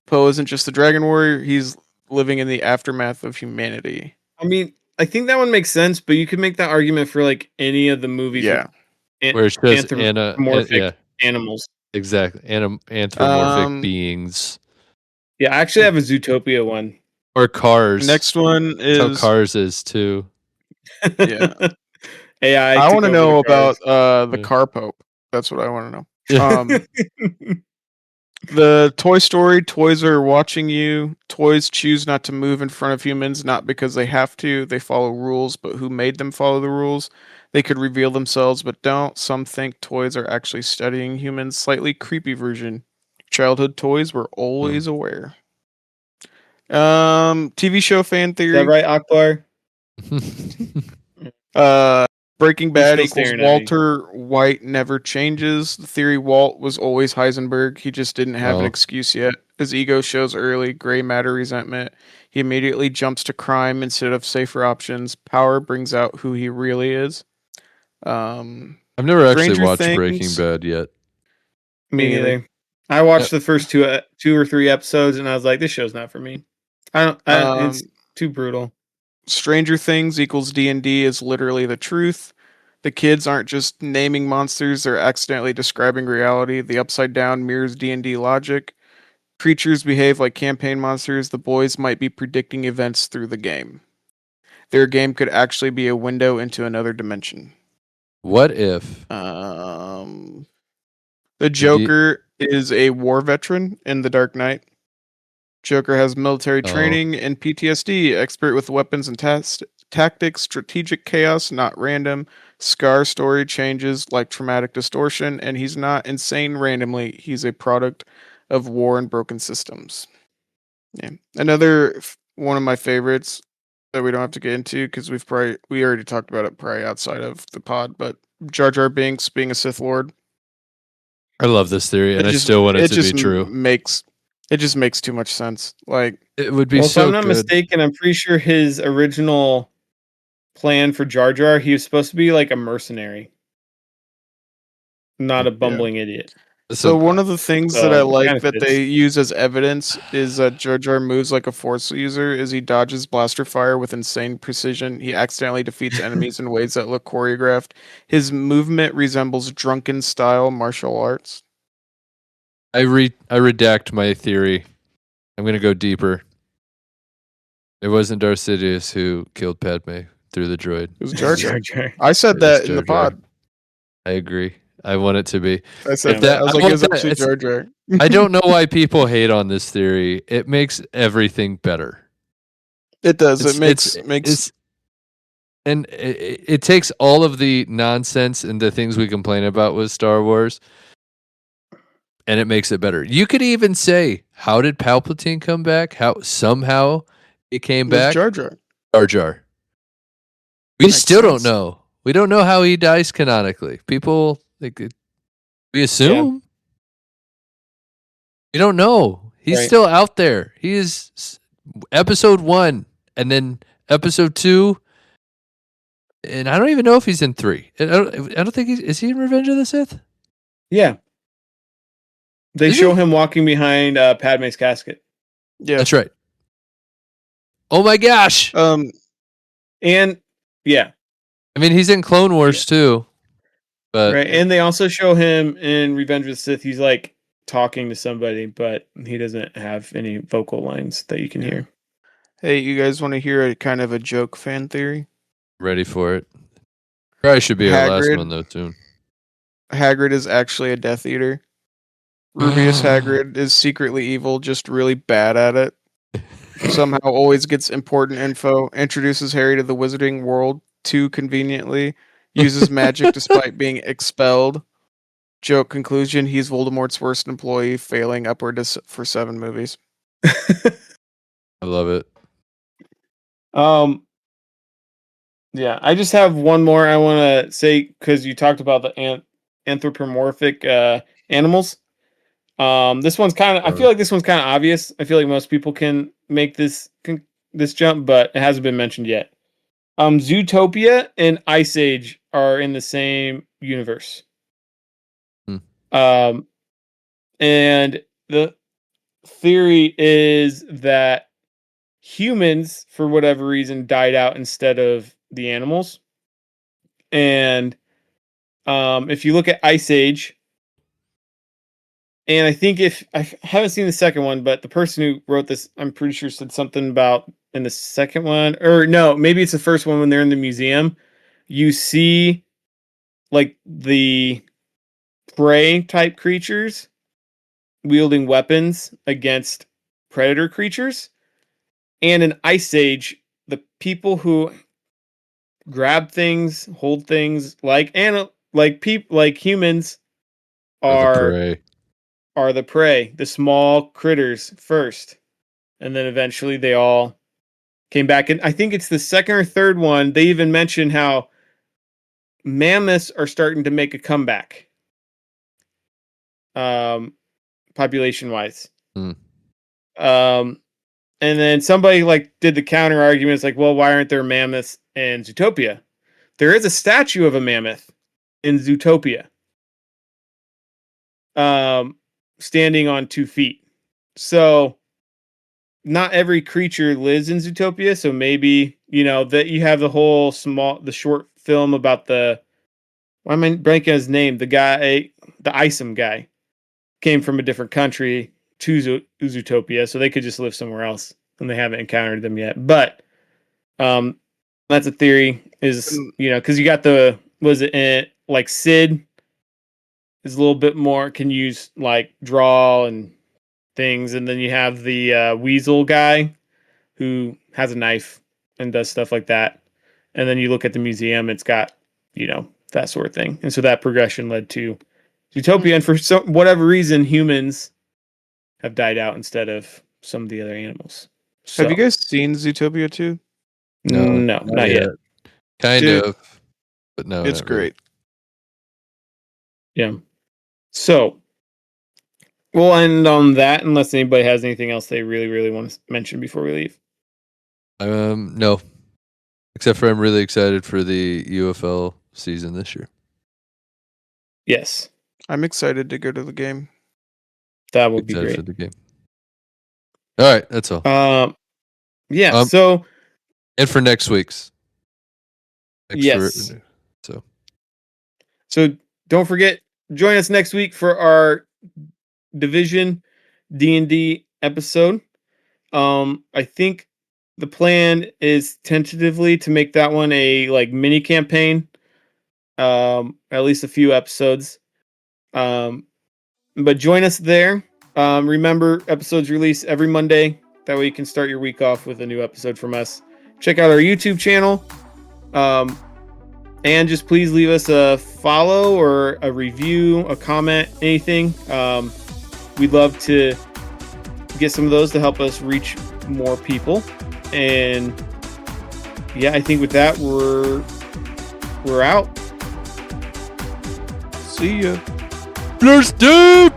Poe isn't just the dragon warrior. He's living in the aftermath of humanity. I mean, I think that one makes sense, but you could make that argument for like any of the movies Yeah. with Where it's just anthropomorphic animals. exactly. Anthropomorphic Um, beings. Yeah, I actually have a Zootopia one. Or Cars. Next one That's how is Cars is too. Yeah. AI. I want to know about the Yeah. car pope. That's what I want to know. Yeah. The Toy Story, toys are watching you. Toys choose not to move in front of humans, not because they have to. They follow rules, but who made them follow the rules? They could reveal themselves, but don't. Some think toys are actually studying humans. Slightly creepy version. Childhood toys were always aware. TV show fan Is that theory. right, Akbar? Breaking He's Bad still equals staring at me. Walter White never changes. The theory Walt was always Heisenberg. He just didn't have an Oh. excuse yet. His ego shows early, gray matter resentment. He immediately jumps to crime instead of safer options. Power brings out who he really is. I've never actually Stranger watched Breaking Things. Bad yet. Me Me neither. neither. I watched the first two or three episodes, and I was like, "This show's not for me. It's too brutal." Stranger Things equals D&D is literally the truth. The kids aren't just naming monsters, they're accidentally describing reality. The Upside Down mirrors D&D logic. Creatures behave like campaign monsters. The boys might be predicting events through the game. Their game could actually be a window into another dimension. What if The Joker is a war veteran in The Dark Knight. Joker has military training and PTSD, expert with weapons and tactics, strategic chaos, not random. Scar story changes like traumatic distortion, and he's not insane randomly. He's a product of war and broken systems. Yeah. Another one of my favorites that we don't have to get into because we already talked about it probably outside of the pod, but Jar Jar Binks being a Sith Lord. I love this theory, and I just- still want it it to just be true. It just makes too much sense. Like It would be Well, if so I'm not good. mistaken, I'm pretty sure his original plan for Jar Jar, he was supposed to be like a mercenary, not a bumbling idiot. So one of the things that I So, like kinda that fits. they use as evidence is that Jar Jar moves like a Force user. Is he dodges blaster fire with insane precision. He accidentally defeats enemies in ways that look choreographed. His movement resembles drunken style martial arts. I redact my theory. I'm going to go deeper. It wasn't Darth Sidious who killed Padme through the droid. It was Jar Jar. Jar Jar. I said It that was in the Jar Jar. pod. I agree. I want it to be. I said Yeah. that. I was like, I it was want actually that- Jar Jar. I don't know why people hate on this theory. It makes everything better. It does. It's- It makes it's- and it takes all of the nonsense and the things we complain about with Star Wars, and it makes it better. You could even say, how did Palpatine come back? How somehow it came it was back? Jar Jar. Jar Jar. We Makes still don't sense. know. We don't know how he dies canonically. People, we assume. We don't know. He's Right. still out there. He is episode 1, and then episode 2, and I don't even know if he's in 3. I don't think is he in Revenge of the Sith? Yeah. They Is show he? him walking behind Padme's casket. Yeah. That's right. Oh my gosh! And yeah, I mean, he's in Clone Wars too, but right. And they also show him in Revenge of the Sith. He's like talking to somebody, but he doesn't have any vocal lines that you can hear. Hey, you guys want to hear a kind of a joke fan theory? ready for it. Probably should be our last Hagrid. one though soon. Hagrid is actually a Death Eater. Rubius Hagrid is secretly evil, just really bad at it. Somehow always gets important info, introduces Harry to the wizarding world too conveniently, uses magic despite being expelled. Joke conclusion, he's Voldemort's worst employee, failing upward for 7 movies. I love it. Yeah, I just have one more I want to say because you talked about the anthropomorphic animals. This one's kind of. I feel like this one's kind of obvious. I feel like most people can make this jump, but it hasn't been mentioned yet. Zootopia and Ice Age are in the same universe. And the theory is that humans, for whatever reason, died out instead of the animals. And if you look at Ice Age, and I think I haven't seen the second one, but the person who wrote this, I'm pretty sure said something about in the second one, or no, maybe it's the first one when they're in the museum. You see like the prey type creatures wielding weapons against predator creatures. And in Ice Age, the people who grab things, hold things like humans are the prey, the small critters first. And then eventually they all came back. And I think it's the second or third one. They even mention how mammoths are starting to make a comeback. Population wise. And then somebody like did the counter argument. It's like, well, why aren't there mammoths in Zootopia? There is a statue of a mammoth in Zootopia. Standing on 2 feet. So not every creature lives in Zootopia. So maybe, that you have the short film about why am I blanking his name? The guy, the Isom guy came from a different country to Zootopia. So they could just live somewhere else and they haven't encountered them yet. But, that's a theory is, cause you got like Sid is a little bit more, can use like draw and things. And then you have the weasel guy who has a knife and does stuff like that. And then you look at the museum, it's got, that sort of thing. And so that progression led to Zootopia. And for whatever reason, humans have died out instead of some of the other animals. So, have you guys seen Zootopia 2? No, not yet. Kind Dude, of, but no. It's great. Yeah. So we'll end on that unless anybody has anything else they really, really want to mention before we leave. No. Except for I'm really excited for the UFL season this year. Yes. I'm excited to go to the game. That would be Excited great. for the game. All right, that's all. Yeah. So and for next week's. Yes. So don't forget, join us next week for our Division D&D episode. I think the plan is tentatively to make that one a like mini campaign. At least a few episodes. But join us there. Remember, episodes release every Monday. That way you can start your week off with a new episode from us. Check out our YouTube channel. And just please leave us a follow or a review, a comment, anything. We'd love to get some of those to help us reach more people. And yeah, I think with that, we're out. See ya. Blur Deep!